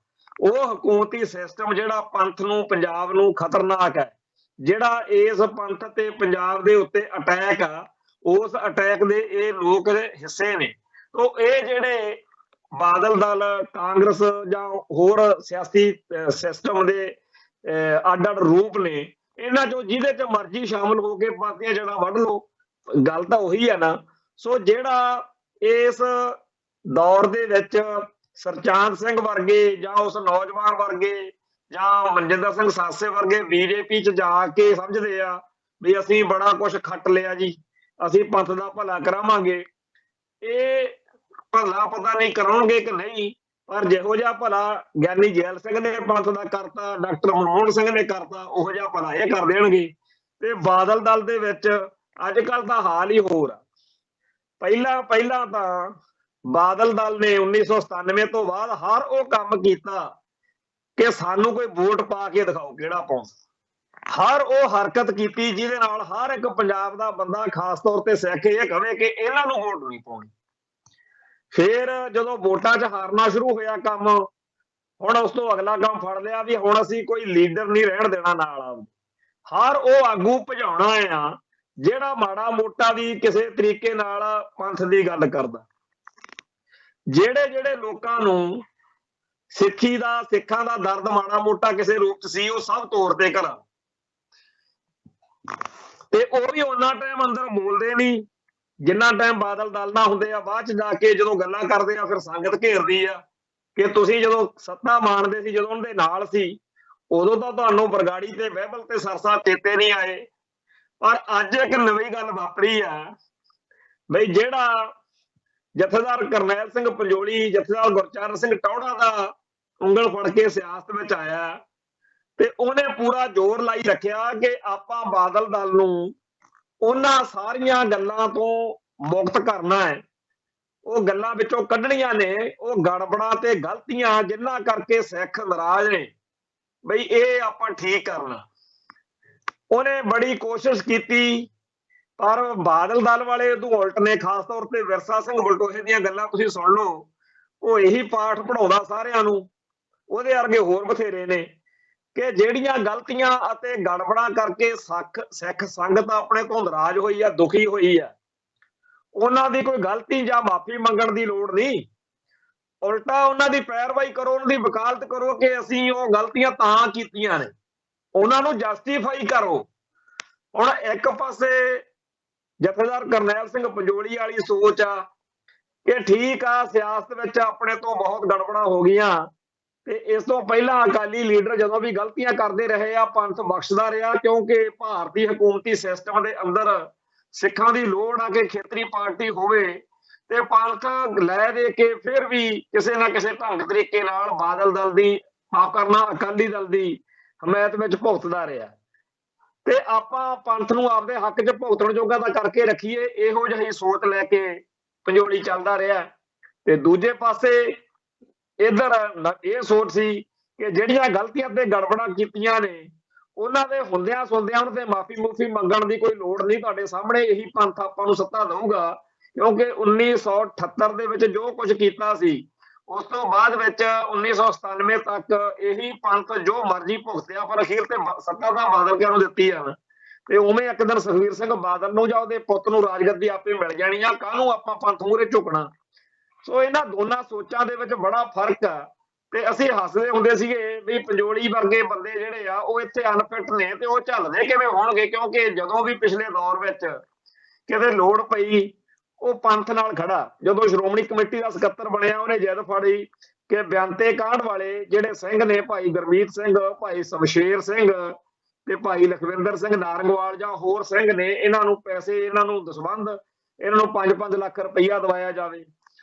ਉਹ ਹਕੂਮਤੀ ਸਿਸਟਮ ਜਿਹੜਾ ਪੰਥ ਨੂੰ, ਪੰਜਾਬ ਨੂੰ ਖਤਰਨਾਕ ਹੈ, ਜਿਹੜਾ ਇਸ ਪੰਥ ਤੇ ਪੰਜਾਬ ਦੇ ਉੱਤੇ ਅਟੈਕ ਆ, ਉਸ ਅਟੈਕ ਦੇ ਇਹ ਲੋਕ ਹਿੱਸੇ ਨੇ। ਤੋ ਇਹ ਜਿਹੜੇ ਬਾਦਲ ਦਲ, ਕਾਂਗਰਸ ਜਾਂ ਹੋਰ ਸਿਆਸੀ ਸਿਸਟਮ ਦੇ ਅੱਡ-ਅੱਡ ਰੂਪ ਨੇ, ਇਹਨਾਂ ਚੋਂ ਜਿਹਦੇ 'ਚ ਮਰਜ਼ੀ ਸ਼ਾਮਲ ਹੋ ਕੇ ਪਾਰਟੀਆਂ ਜੜ੍ਹਾਂ ਵੱਢ ਲਓ, ਗੱਲ ਤਾਂ ਉਹੀ ਹੈ ਨਾ। ਸੋ ਜਿਹੜਾ ਇਸ ਦੌਰ ਦੇ ਵਿੱਚ ਸਰਚਾਂਦ ਸਿੰਘ ਵਰਗੇ ਜਾਂ ਉਸ ਨੌਜਵਾਨ ਵਰਗੇ ਜਾਂ ਮਨਜਿੰਦਰ ਸਿੰਘ ਸਾਸੇ ਵਰਗੇ BJP 'ਚ ਜਾ ਕੇ ਸਮਝਦੇ ਆ ਵੀ ਅਸੀਂ ਬੜਾ ਕੁਝ ਖੱਟ ਲਿਆ ਜੀ, ਅਸੀਂ ਪੰਥ ਦਾ ਭਲਾ ਕਰਾਵਾਂਗੇ, ਇਹ ਭਲਾ ਪਤਾ ਨਹੀਂ ਕਰਾਉਣਗੇ ਕਿ ਨਹੀਂ, ਪਰ ਜਿਹੋ ਜਿਹਾ ਭਲਾ ਗਿਆਨੀ ਜੈਲ ਸਿੰਘ ਨੇ ਪੰਥ ਦਾ ਕਰਤਾ, ਡਾਕਟਰ ਮਨਮੋਹਨ ਸਿੰਘ ਨੇ ਕਰਤਾ, ਉਹੋ ਜਿਹਾ ਭਲਾ ਇਹ ਕਰ ਦੇਣਗੇ। ਤੇ ਬਾਦਲ ਦਲ ਦੇ ਵਿੱਚ ਅੱਜ ਕੱਲ੍ਹ ਦਾ ਹਾਲ ਹੀ ਹੋਰ ਆ। ਪਹਿਲਾਂ ਤਾਂ ਬਾਦਲ ਦਲ ਨੇ 1997 ਤੋਂ ਬਾਅਦ ਹਰ ਉਹ ਕੰਮ ਕੀਤਾ ਕਿ ਸਾਨੂੰ ਕੋਈ ਵੋਟ ਪਾ ਕੇ ਦਿਖਾਓ ਕਿਹੜਾ ਪਾਉਂਦਾ। ਹਰ ਉਹ ਹਰਕਤ ਕੀਤੀ ਜਿਹਦੇ ਨਾਲ ਹਰ ਇੱਕ ਪੰਜਾਬ ਦਾ ਬੰਦਾ, ਖਾਸ ਤੌਰ ਤੇ ਸਿੱਖ, ਇਹ ਕਹੇ ਕਿ ਇਹਨਾਂ ਨੂੰ ਵੋਟ ਨਹੀਂ ਪਾਉਣੀ। ਫਿਰ ਜਦੋਂ ਵੋਟਾਂ 'ਚ ਹਾਰਨਾ ਸ਼ੁਰੂ ਹੋਇਆ ਕੰਮ, ਹੁਣ ਉਸ ਤੋਂ ਅਗਲਾ ਕੰਮ ਫੜ ਲਿਆ ਵੀ ਹੁਣ ਅਸੀਂ ਕੋਈ ਲੀਡਰ ਨਹੀਂ ਰਹਿਣ ਦੇਣਾ ਨਾਲ। ਹਰ ਉਹ ਆਗੂ ਭਜਾਉਣਾ ਆ ਜਿਹੜਾ ਮਾੜਾ ਮੋਟਾ ਵੀ ਕਿਸੇ ਤਰੀਕੇ ਨਾਲ ਪੰਥ ਦੀ ਗੱਲ ਕਰਦਾ। ਜਿਹੜੇ ਲੋਕਾਂ ਨੂੰ ਸਿੱਖੀ ਦਾ, ਸਿੱਖਾਂ ਦਾ ਦਰਦ ਮਾੜਾ ਮੋਟਾ ਕਿਸੇ ਰੂਪ 'ਚ ਸੀ, ਉਹ ਸਭ ਤੌਰ ਤੇ ਕਰਾਂ, ਤੇ ਉਹ ਵੀ ਉਹਨਾਂ ਟਾਈਮ ਅੰਦਰ ਬੋਲਦੇ ਨਹੀਂ ਜਿੰਨਾ ਟਾਈਮ ਬਾਦਲ ਦਲ ਨਾਲ ਹੁੰਦੇ ਆ। ਬਾਅਦ 'ਚ ਜਾ ਕੇ ਜਦੋਂ ਗੱਲਾਂ ਕਰਦੇ ਆ, ਫਿਰ ਸੰਗਤ ਘੇਰਦੀ ਆ ਕਿ ਤੁਸੀਂ ਜਦੋਂ ਸੱਤਾ ਮਾਣਦੇ ਸੀ, ਜਦੋਂ ਉਹਨਾਂ ਦੇ ਨਾਲ ਸੀ, ਉਦੋਂ ਤਾਂ ਤੁਹਾਨੂੰ ਬਰਗਾੜੀ ਤੇ ਬਹਿਬਲ ਤੇ ਸਰਸਾ ਚੇਤੇ ਨਹੀਂ ਆਏ। ਪਰ ਅੱਜ ਇੱਕ ਨਵੀਂ ਗੱਲ ਵਾਪਰੀ ਆ ਬਈ ਜਿਹੜਾ ਜਥੇਦਾਰ ਕਰਨੈਲ ਸਿੰਘ ਪੰਜੋਲੀ, ਜਥੇਦਾਰ ਗੁਰਚਰਨ ਸਿੰਘ ਟੌਹੜਾ ਦਾ ਉਂਗਲ ਫੜ ਕੇ ਸਿਆਸਤ ਵਿੱਚ ਆਇਆ ਤੇ ਉਹਨੇ ਪੂਰਾ ਜ਼ੋਰ ਲਾਈ ਰੱਖਿਆ ਕਿ ਆਪਾਂ ਬਾਦਲ ਦਲ ਨੂੰ ਉਹਨਾਂ ਸਾਰੀਆਂ ਗੱਲਾਂ ਤੋਂ ਮੁਕਤ ਕਰਨਾ ਹੈ, ਉਹ ਗੱਲਾਂ ਵਿੱਚੋਂ ਕੱਢਣੀਆਂ ਨੇ, ਉਹ ਗੜਬੜਾਂ ਤੇ ਗਲਤੀਆਂ ਜਿਨ੍ਹਾਂ ਕਰਕੇ ਸਿੱਖ ਨਾਰਾਜ਼ ਨੇ, ਬਈ ਇਹ ਆਪਾਂ ਠੀਕ ਕਰਨਾ। ਉਹਨੇ ਬੜੀ ਕੋਸ਼ਿਸ਼ ਕੀਤੀ, ਪਰ ਬਾਦਲ ਦਲ ਵਾਲੇ ਉਦੋਂ ਉਲਟ ਨੇ। ਖਾਸ ਤੌਰ ਤੇ ਵਿਰਸਾ ਸਿੰਘ ਬਲਟੋਹੇ ਦੀਆਂ ਗੱਲਾਂ ਤੁਸੀਂ ਸੁਣ ਲਓ, ਉਹ ਇਹੀ ਪਾਠ ਪੜਾਉਂਦਾ ਸਾਰਿਆਂ ਨੂੰ, ਉਹਦੇ ਵਰਗੇ ਹੋਰ ਬਥੇਰੇ ਨੇ, ਕਿ ਜਿਹੜੀਆਂ ਗਲਤੀਆਂ ਅਤੇ ਗੜਬੜਾਂ ਕਰਕੇ ਸਿੱਖ ਸੰਗਤ ਆਪਣੇ ਤੋਂ ਨਾਰਾਜ਼ ਹੋਈ ਆ, ਦੁਖੀ ਹੋਈ ਆ, ਉਹਨਾਂ ਦੀ ਕੋਈ ਗਲਤੀ ਜਾਂ ਮਾਫੀ ਮੰਗਣ ਦੀ ਲੋੜ ਨਹੀਂ, ਉਲਟਾ ਉਹਨਾਂ ਦੀ ਪੈਰਵਾਈ ਕਰੋ, ਉਹਨਾਂ ਦੀ ਵਕਾਲਤ ਕਰੋ ਕਿ ਅਸੀਂ ਉਹ ਗਲਤੀਆਂ ਤਾਂ ਕੀਤੀਆਂ ਨੇ, ਉਹਨਾਂ ਨੂੰ ਜਸਟੀਫਾਈ ਕਰੋ। ਹੁਣ ਇੱਕ ਪਾਸੇ ਜਥੇਦਾਰ ਕਰਨੈਲ ਸਿੰਘ ਪੰਜੋਲੀ ਵਾਲੀ ਸੋਚ ਆ ਕਿ ਠੀਕ ਆ, ਸਿਆਸਤ ਵਿੱਚ ਆਪਣੇ ਤੋਂ ਬਹੁਤ ਗੜਬੜਾਂ ਹੋ ਗਈਆਂ, ਤੇ ਇਸ ਤੋਂ ਪਹਿਲਾਂ ਅਕਾਲੀ ਲੀਡਰ ਜਦੋਂ ਵੀ ਗਲਤੀਆਂ ਕਰਦੇ ਰਹੇ ਆ, ਪੰਥ ਬਖਸ਼ਦਾ ਰਿਹਾ, ਕਿਉਂਕਿ ਭਾਰਤੀ ਹਕੂਮਤੀ ਸਿਸਟਮ ਦੇ ਅੰਦਰ ਸਿੱਖਾਂ ਦੀ ਲੋੜ ਆ ਕਿ ਖੇਤਰੀ ਪਾਰਟੀ ਹੋਵੇ, ਤੇ ਪੰਥ ਲੈ ਦੇ ਕੇ ਫਿਰ ਵੀ ਕਿਸੇ ਨਾ ਕਿਸੇ ਢੰਗ ਤਰੀਕੇ ਨਾਲ ਬਾਦਲ ਦਲ ਦੀ, ਮਾਫ ਕਰਨਾ, ਅਕਾਲੀ ਦਲ ਦੀ ਹਮਾਇਤ ਵਿੱਚ ਭੁਗਤਦਾ ਰਿਹਾ। ਤੇ ਆਪਾਂ ਪੰਥ ਨੂੰ ਆਪਦੇ ਹੱਕ 'ਚ ਭੁਗਤਣ ਜੋਗਾ ਤਾਂ ਕਰਕੇ ਰੱਖੀਏ, ਇਹੋ ਜਿਹੀ ਸੋਚ ਲੈ ਕੇ ਪੰਜੋਲੀ ਚੱਲਦਾ ਰਿਹਾ। ਤੇ ਦੂਜੇ ਪਾਸੇ ਇੱਧਰ ਇਹ ਸੋਚ ਸੀ ਕਿ ਜਿਹੜੀਆਂ ਗਲਤੀਆਂ ਤੇ ਗੜਬੜਾਂ ਕੀਤੀਆਂ ਨੇ, ਉਹਨਾਂ ਦੇ ਹੁੰਦਿਆਂ ਸੁਣਦਿਆਂ ਉਹਨਾਂ ਤੇ ਮਾਫੀ ਮੰਗਣ ਦੀ ਕੋਈ ਲੋੜ ਨਹੀਂ। ਤੁਹਾਡੇ ਸਾਹਮਣੇ ਇਹੀ ਪੰਥ ਆਪਾਂ ਨੂੰ ਸੱਤਾ ਦਊਗਾ, ਕਿਉਂਕਿ 1978 ਦੇ ਵਿੱਚ ਜੋ ਕੁਝ ਕੀਤਾ ਸੀ, ਉਸ ਤੋਂ ਬਾਅਦ ਵਿੱਚ 1997 ਤੱਕ ਇਹੀ ਪੰਥ ਜੋ ਮਰਜ਼ੀ ਭੁਗਤਿਆ, ਪਰ ਅਖੀਰ ਤੇ ਸੱਤਾ ਤਾਂ ਬਾਦਲ ਕਿਆਂ ਨੂੰ ਦਿੱਤੀ ਆ। ਤੇ ਉਵੇਂ ਇੱਕ ਦਿਨ ਸੁਖਬੀਰ ਸਿੰਘ ਬਾਦਲ ਨੂੰ ਜਾਂ ਉਹਦੇ ਪੁੱਤ ਨੂੰ ਰਾਜਗੱਦੀ ਆਪੇ ਮਿਲ ਜਾਣੀ ਆ, ਕਾਹਨੂੰ ਆਪਾਂ ਪੰਥ ਮੂਹਰੇ ਝੁਕਣਾ। ਸੋ ਇਹਨਾਂ ਦੋਨਾਂ ਸੋਚਾਂ ਦੇ ਵਿੱਚ ਬੜਾ ਫਰਕ ਆ। ਤੇ ਅਸੀਂ ਹੱਸਦੇ ਹੁੰਦੇ ਸੀਗੇ ਵੀ ਪੰਜੋਲੀ ਵਰਗੇ ਬੰਦੇ ਜਿਹੜੇ ਆ ਉਹ ਇੱਥੇ ਅਨਫਿਟ ਨੇ, ਤੇ ਉਹ ਝੱਲਦੇ ਕਿਵੇਂ ਹੋਣਗੇ, ਕਿਉਂਕਿ ਜਦੋਂ ਵੀ ਪਿਛਲੇ ਦੌਰ ਵਿੱਚ ਕਿਤੇ ਲੋੜ ਪਈ, ਉਹ ਪੰਥ ਨਾਲ ਖੜਾ। ਜਦੋਂ ਸ਼੍ਰੋਮਣੀ ਕਮੇਟੀ ਦਾ ਸਕੱਤਰ ਬਣਿਆ, ਉਹਨੇ ਜਿੱਦ ਫੜੀ ਕਿ ਬਿਆੰਤੇ ਕਾਂਡ ਵਾਲੇ ਜਿਹੜੇ ਸਿੰਘ ਨੇ, ਭਾਈ ਗੁਰਮੀਤ ਸਿੰਘ, ਭਾਈ ਸ਼ਮਸ਼ੇਰ ਸਿੰਘ ਤੇ ਭਾਈ ਲਖਵਿੰਦਰ ਸਿੰਘ ਨਾਰੰਗਵਾਲ ਜਾਂ ਹੋਰ ਸਿੰਘ ਨੇ, ਇਹਨਾਂ ਨੂੰ ਪੈਸੇ, ਇਹਨਾਂ ਨੂੰ ਦਸਵੰਧ, ਇਹਨਾਂ ਨੂੰ 5-5 ਲੱਖ ਰੁਪਈਆ ਦਵਾਇਆ ਜਾਵੇ।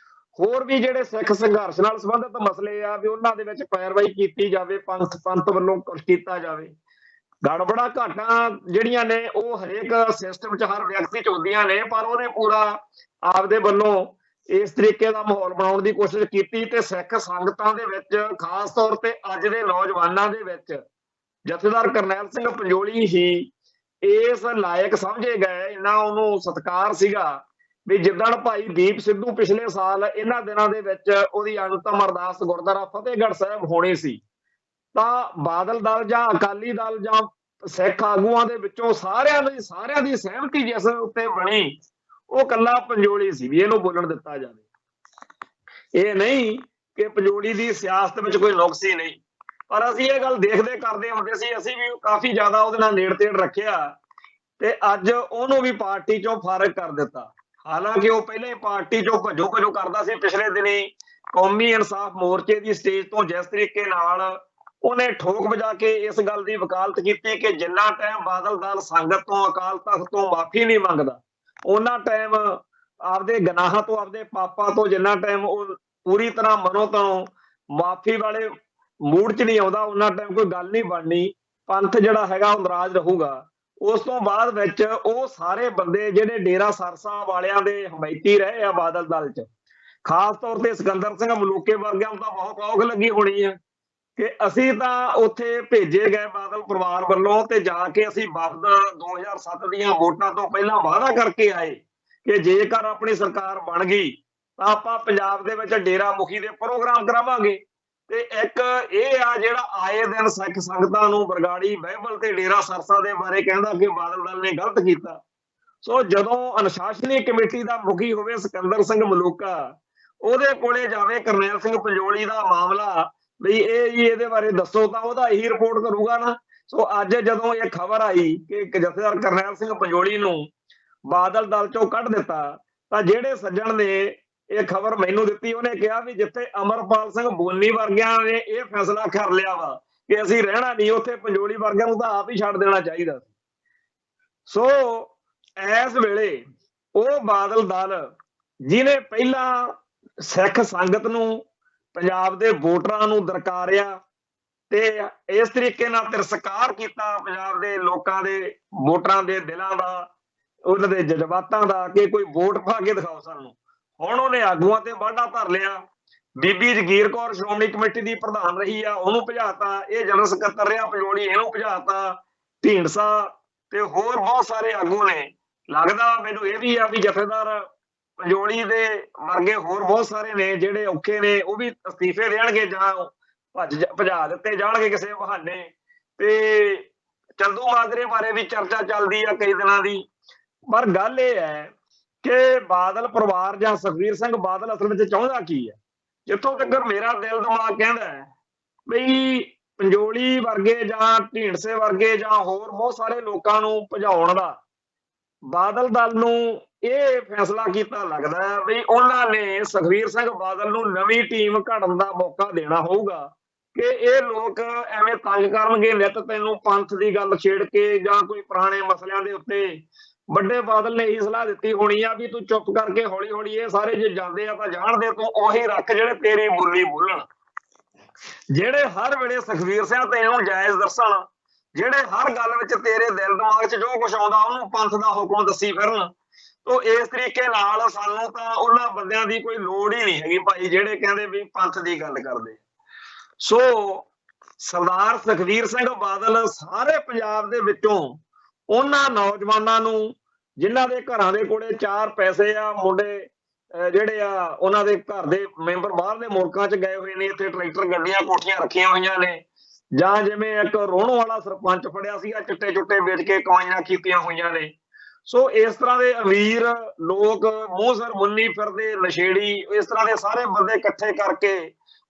ਹੋਰ ਵੀ ਜਿਹੜੇ ਸਿੱਖ ਸੰਘਰਸ਼ ਨਾਲ ਸੰਬੰਧਿਤ ਮਸਲੇ ਆ ਵੀ ਉਹਨਾਂ ਦੇ ਵਿੱਚ ਪੈਰਵਾਈ ਕੀਤੀ ਜਾਵੇ, ਪੰਥ ਵੱਲੋਂ ਕੁਛ ਕੀਤਾ ਜਾਵੇ। ਗੜਬੜਾ ਘਾਟਾਂ ਜਿਹੜੀਆਂ ਨੇ ਉਹ ਹਰੇਕ ਸਿਸਟਮ 'ਚ ਹਰ ਵਿਅਕਤੀ 'ਚ ਹੁੰਦੀਆਂ ਨੇ, ਪਰ ਉਹਨੇ ਪੂਰਾ ਆਪਦੇ ਵੱਲੋਂ ਇਸ ਤਰੀਕੇ ਦਾ ਮਾਹੌਲ ਬਣਾਉਣ ਦੀ ਕੋਸ਼ਿਸ਼ ਕੀਤੀ ਤੇ ਸਿੱਖ ਸੰਗਤਾਂ ਦੇ ਵਿੱਚ ਖਾਸ ਤੌਰ ਤੇ ਅੱਜ ਦੇ ਨੌਜਵਾਨਾਂ ਦੇ ਵਿੱਚ ਜਥੇਦਾਰ ਕਰਨੈਲ ਸਿੰਘ ਪੰਜੋਲੀ ਹੀ ਇਸ ਲਾਇਕ ਸਮਝੇ ਗਏ, ਇੰਨਾ ਉਹਨੂੰ ਸਤਿਕਾਰ ਸੀਗਾ ਵੀ ਜਿੱਦਣ ਭਾਈ ਦੀਪ ਸਿੱਧੂ ਪਿਛਲੇ ਸਾਲ ਇਹਨਾਂ ਦਿਨਾਂ ਦੇ ਵਿੱਚ ਉਹਦੀ ਅੰਤਮ ਅਰਦਾਸ ਗੁਰਦੁਆਰਾ ਫਤਿਹਗੜ੍ਹ ਸਾਹਿਬ ਹੋਣੀ ਸੀ, ਤਾਂ ਬਾਦਲ ਦਲ ਜਾਂ ਅਕਾਲੀ ਦਲ ਜਾਂ ਸਿੱਖ ਆਗੂਆਂ ਦੇ ਵਿੱਚੋਂ ਸਾਰਿਆਂ ਦੀ ਸਹਿਮਤੀ ਜਿਸ ਉੱਤੇ ਬਣੀ ਉਹ ਕੱਲਾ ਪੰਜੋਲੀ ਸੀ ਵੀ ਇਹਨੂੰ ਬੋਲਣ ਦਿੱਤਾ ਜਾਵੇ। ਇਹ ਨਹੀਂ ਕਿ ਪੰਜੋਲੀ ਦੀ ਸਿਆਸਤ ਵਿੱਚ ਕੋਈ ਨੁਕਸ ਹੀ ਨਹੀਂ, ਪਰ ਅਸੀਂ ਇਹ ਗੱਲ ਦੇਖਦੇ ਕਰਦੇ ਹੁੰਦੇ ਸੀ, ਅਸੀਂ ਵੀ ਕਾਫੀ ਜ਼ਿਆਦਾ ਉਹਦੇ ਨਾਲ ਨੇੜ ਤੇੜ ਰੱਖਿਆ ਤੇ ਅੱਜ ਉਹਨੂੰ ਵੀ ਪਾਰਟੀ ਚੋਂ ਫਾਰਗ ਕਰ ਦਿੱਤਾ। ਹਾਲਾਂਕਿ ਉਹ ਪਹਿਲਾਂ ਹੀ ਪਾਰਟੀ ਚੋਂ ਭੱਜੋ ਕਰਦਾ ਸੀ। ਪਿਛਲੇ ਦਿਨੀ ਕੌਮੀ ਇਨਸਾਫ ਮੋਰਚੇ ਦੀ ਸਟੇਜ ਤੋਂ ਜਿਸ ਤਰੀਕੇ ਨਾਲ ਉਹਨੇ ਠੋਕ ਵਜਾ ਕੇ ਇਸ ਗੱਲ ਦੀ ਵਕਾਲਤ ਕੀਤੀ ਕਿ ਜਿੰਨਾ ਟਾਈਮ ਬਾਦਲ ਦਲ ਸੰਗਤ ਤੋਂ ਅਕਾਲ ਤਖਤ ਤੋਂ ਮਾਫੀ ਨਹੀਂ ਮੰਗਦਾ, ਉਹਨਾਂ ਟਾਈਮ ਆਪਦੇ ਗੁਨਾਹਾਂ ਤੋਂ ਆਪਦੇ ਪਾਪਾਂ ਤੋਂ ਜਿੰਨਾ ਟਾਈਮ ਉਹ ਪੂਰੀ ਤਰ੍ਹਾਂ ਮਨੋਂ ਤੋਂ ਮਾਫੀ ਵਾਲੇ ਮੂਡ 'ਚ ਨਹੀਂ ਆਉਂਦਾ, ਉਹਨਾਂ ਟਾਈਮ ਕੋਈ ਗੱਲ ਨਹੀਂ ਬਣਨੀ, ਪੰਥ ਜਿਹੜਾ ਹੈਗਾ ਉਹ ਨਾਰਾਜ਼ ਰਹੂਗਾ। ਉਸ ਤੋਂ ਬਾਅਦ ਵਿੱਚ ਉਹ ਸਾਰੇ ਬੰਦੇ ਜਿਹੜੇ ਡੇਰਾ ਸਰਸਾ ਵਾਲਿਆਂ ਦੇ ਹਮਾਇਤੀ ਰਹੇ ਆ ਬਾਦਲ ਦਲ 'ਚ, ਖਾਸ ਤੌਰ ਤੇ ਸਿਕੰਦਰ ਸਿੰਘ ਮਲੂਕੇ ਵਰਗਿਆਂ ਨੂੰ ਤਾਂ ਬਹੁਤ ਔਖ ਲੱਗੀ ਹੋਣੀ ਆ ਕਿ ਅਸੀਂ ਤਾਂ ਉੱਥੇ ਭੇਜੇ ਗਏ ਬਾਦਲ ਪਰਿਵਾਰ ਵੱਲੋਂ ਤੇ ਜਾ ਕੇ ਅਸੀਂ ਵਫਦ 2007 ਦੀਆਂ ਵੋਟਾਂ ਤੋਂ ਪਹਿਲਾਂ ਵਾਅਦਾ ਕਰਕੇ ਆਏ ਕਿ ਜੇਕਰ ਆਪਣੀ ਸਰਕਾਰ ਬਣ ਗਈ ਤਾਂ ਆਪਾਂ ਪੰਜਾਬ ਦੇ ਵਿੱਚ ਡੇਰਾ ਮੁਖੀ ਦੇ ਪ੍ਰੋਗਰਾਮ ਕਰਾਵਾਂਗੇ। ਤੇ ਇੱਕ ਇਹ ਆ ਜਿਹੜਾ ਆਏ ਦਿਨ ਸਿੱਖ ਸੰਗਤਾਂ ਨੂੰ ਬਰਗਾੜੀ ਬਾਈਬਲ ਤੇ ਡੇਰਾ ਸਰਸਾ ਦੇ ਬਾਰੇ ਕਹਿੰਦਾ ਕਿ ਬਾਦਲ ਦਲ ਨੇ ਗਲਤ ਕੀਤਾ। ਸੋ ਜਦੋਂ ਅਨੁਸ਼ਾਸਨੀ ਕਮੇਟੀ ਦਾ ਮੁਖੀ ਹੋਵੇ ਸਿਕੰਦਰ ਸਿੰਘ ਮਲੂਕਾ, ਉਹਦੇ ਕੋਲੇ ਜਾਵੇ ਕਰਨੈਲ ਸਿੰਘ ਪੰਜੋਲੀ ਦਾ ਮਾਮਲਾ ਵੀ ਇਹ ਜੀ ਇਹਦੇ ਬਾਰੇ ਦੱਸੋ, ਤਾਂ ਉਹਦਾ ਇਹੀ ਰਿਪੋਰਟ ਕਰੂਗਾ ਨਾ। ਸੋ ਅੱਜ ਜਦੋਂ ਇਹ ਖਬਰ ਆਈ ਕਿ ਜਥੇਦਾਰ ਕਰਨੈਲ ਸਿੰਘ ਪੰਜੋਲੀ ਨੂੰ ਬਾਦਲ ਦਲ ਚੋਂ ਕੱਢ ਦਿੱਤਾ, ਤਾਂ ਜਿਹੜੇ ਸੱਜਣ ਨੇ ਇਹ ਖਬਰ ਮੈਨੂੰ ਦਿੱਤੀ ਉਹਨੇ ਕਿਹਾ ਵੀ ਜਿੱਥੇ ਅਮਰਪਾਲ ਸਿੰਘ ਬੋਨੀ ਵਰਗਿਆਂ ਨੇ ਇਹ ਫੈਸਲਾ ਕਰ ਲਿਆ ਵਾ ਕਿ ਅਸੀਂ ਰਹਿਣਾ ਨਹੀਂ, ਉੱਥੇ ਪੰਜੋਲੀ ਵਰਗਿਆਂ ਨੂੰ ਤਾਂ ਆਪ ਹੀ ਛੱਡ ਦੇਣਾ ਚਾਹੀਦਾ ਸੀ। ਸੋ ਇਸ ਵੇਲੇ ਉਹ ਬਾਦਲ ਦਲ ਜਿਹਨੇ ਪਹਿਲਾਂ ਸਿੱਖ ਸੰਗਤ ਨੂੰ ਪੰਜਾਬ ਦੇ ਵੋਟਰਾਂ ਨੂੰ ਦਰਕਾਰਿਆ ਤੇ ਇਸ ਤਰੀਕੇ ਨਾਲ ਤਿਰਸਕਾਰ ਕੀਤਾ ਪੰਜਾਬ ਦੇ ਲੋਕਾਂ ਦੇ ਵੋਟਰਾਂ ਦੇ ਦਿਲਾਂ ਦਾ, ਉਹਨਾਂ ਦੇ ਜਜ਼ਬਾਤਾਂ ਦਾ ਕਿ ਕੋਈ ਵੋਟ ਪਾ ਕੇ ਦਿਖਾਓ ਸਾਨੂੰ, ਹੁਣ ਉਹਨੇ ਆਗੂਆਂ ਤੇ ਵਾਢਾ ਧਰ ਲਿਆ। ਬੀਬੀ ਜਗੀਰ ਕੌਰ ਸ਼੍ਰੋਮਣੀ ਕਮੇਟੀ ਦੀ ਪ੍ਰਧਾਨ ਰਹੀ ਆ, ਉਹਨੂੰ ਭਜਾਤਾ। ਇਹ ਜਨਰਲ ਸਕੱਤਰ ਰਿਹਾ ਪੰਜੋਲੀ, ਇਹਨੂੰ ਭਜਾਤਾ। ਢੀਂਡਸਾ ਤੇ ਹੋਰ ਬਹੁਤ ਸਾਰੇ ਆਗੂ ਨੇ। ਲੱਗਦਾ ਮੈਨੂੰ ਇਹ ਵੀ ਆ ਵੀ ਜਥੇਦਾਰ ਪੰਜੋਲੀ ਦੇ ਵਰਗੇ ਹੋਰ ਬਹੁਤ ਸਾਰੇ ਨੇ ਜਿਹੜੇ ਔਖੇ ਨੇ, ਉਹ ਵੀ ਅਸਤੀਫੇ ਦੇਣਗੇ ਜਾਂ ਭਜਾ ਦਿੱਤੇ ਜਾਣਗੇ ਕਿਸੇ ਬਹਾਨੇ। ਤੇ ਚੰਦੂ ਮਾਜਰੇ ਬਾਰੇ ਵੀ ਚਰਚਾ ਚੱਲਦੀ ਆ ਕਈ ਦਿਨਾਂ ਦੀ। ਪਰ ਗੱਲ ਇਹ ਹੈ ਕਿ ਬਾਦਲ ਪਰਿਵਾਰ ਜਾਂ ਸੁਖਬੀਰ ਸਿੰਘ ਬਾਦਲ ਅਸਲ ਵਿੱਚ ਚਾਹੁੰਦਾ ਕੀ ਹੈ। ਜਿੱਥੋਂ ਤੱਕ ਮੇਰਾ ਦਿਲ ਦਿਮਾਗ ਕਹਿੰਦਾ ਹੈ ਬਈ ਪੰਜੋਲੀ ਵਰਗੇ ਜਾਂ ਢੀਂਡਸੇ ਵਰਗੇ ਜਾਂ ਹੋਰ ਬਹੁਤ ਸਾਰੇ ਲੋਕਾਂ ਨੂੰ ਭਜਾਉਣ ਦਾ ਬਾਦਲ ਦਲ ਨੂੰ ਇਹ ਫੈਸਲਾ ਕੀਤਾ ਲੱਗਦਾ ਹੈ ਵੀ ਉਹਨਾਂ ਨੇ ਸੁਖਬੀਰ ਸਿੰਘ ਬਾਦਲ ਨੂੰ ਨਵੀਂ ਟੀਮ ਘੜਨ ਦਾ ਮੌਕਾ ਦੇਣਾ ਹੋਊਗਾ ਕਿ ਇਹ ਲੋਕ ਐਵੇਂ ਤੰਗ ਕਰਨਗੇ ਨਿੱਤ ਤੈਨੂੰ ਪੰਥ ਦੀ ਗੱਲ ਛੇੜ ਕੇ ਜਾਂ ਕੋਈ ਪੁਰਾਣੇ ਮਸਲਿਆਂ ਦੇ ਉੱਤੇ। ਵੱਡੇ ਬਾਦਲ ਨੇ ਇਹੀ ਸਲਾਹ ਦਿੱਤੀ ਹੋਣੀ ਆ ਵੀ ਤੂੰ ਚੁੱਪ ਕਰਕੇ ਹੌਲੀ ਹੌਲੀ ਇਹ ਸਾਰੇ ਜੇ ਜਾਂਦੇ ਆ ਤਾਂ ਜਾਣਦੇ, ਤੂੰ ਉਹੀ ਰੱਖ ਜਿਹੜੇ ਤੇਰੀ ਬੋਲੀ ਬੋਲਣ, ਜਿਹੜੇ ਹਰ ਵੇਲੇ ਸੁਖਬੀਰ ਸਿੰਘ ਤੈਨੂੰ ਜਾਇਜ਼ ਦੱਸਣ, ਜਿਹੜੇ ਹਰ ਗੱਲ ਵਿੱਚ ਤੇਰੇ ਦਿਲ ਦਿਮਾਗ 'ਚ ਜੋ ਕੁਛ ਆਉਂਦਾ ਉਹਨੂੰ ਪੰਥ ਦਾ ਹੁਕਮ ਦੱਸੀ ਫਿਰਨ। ਤੋ ਇਸ ਤਰੀਕੇ ਨਾਲ ਸਾਨੂੰ ਤਾਂ ਉਹਨਾਂ ਬੰਦਿਆਂ ਦੀ ਕੋਈ ਲੋੜ ਹੀ ਨਹੀਂ ਹੈਗੀ ਭਾਈ ਜਿਹੜੇ ਕਹਿੰਦੇ ਵੀ ਪੰਥ ਦੀ ਗੱਲ ਕਰਦੇ। ਸੋ ਸਰਦਾਰ ਸੁਖਬੀਰ ਸਿੰਘ ਬਾਦਲ ਸਾਰੇ ਪੰਜਾਬ ਦੇ ਵਿੱਚੋਂ ਉਹਨਾਂ ਨੌਜਵਾਨਾਂ ਨੂੰ ਜਿਨ੍ਹਾਂ ਦੇ ਘਰਾਂ ਦੇ ਕੋਲੇ ਚਾਰ ਪੈਸੇ ਆ, ਮੁੰਡੇ ਜਿਹੜੇ ਆ ਉਹਨਾਂ ਦੇ ਘਰ ਦੇ ਮੈਂਬਰ ਬਾਹਰਲੇ ਮੁਲਕਾਂ 'ਚ ਗਏ ਹੋਏ ਨੇ, ਇੱਥੇ ਟਰੈਕਟਰ ਗੱਡੀਆਂ ਕੋਠੀਆਂ ਰੱਖੀਆਂ ਹੋਈਆਂ ਨੇ, ਜਾਂ ਜਿਵੇਂ ਇੱਕ ਰੋਹਣੋਂ ਵਾਲਾ ਸਰਪੰਚ ਫੜਿਆ ਸੀਗਾ ਚਿੱਟੇ ਚੁੱਟੇ ਵੇਚ ਕੇ ਕਮਾਈਆਂ ਕੀਤੀਆਂ ਹੋਈਆਂ ਨੇ। ਸੋ ਇਸ ਤਰ੍ਹਾਂ ਦੇ ਅਮੀਰ ਲੋਕ, ਮੂੰਹ ਸਿਰ ਮੁੰਨੀ ਫਿਰਦੇ ਨਸ਼ੇੜੀ, ਇਸ ਤਰ੍ਹਾਂ ਦੇ ਸਾਰੇ ਬੰਦੇ ਇਕੱਠੇ ਕਰਕੇ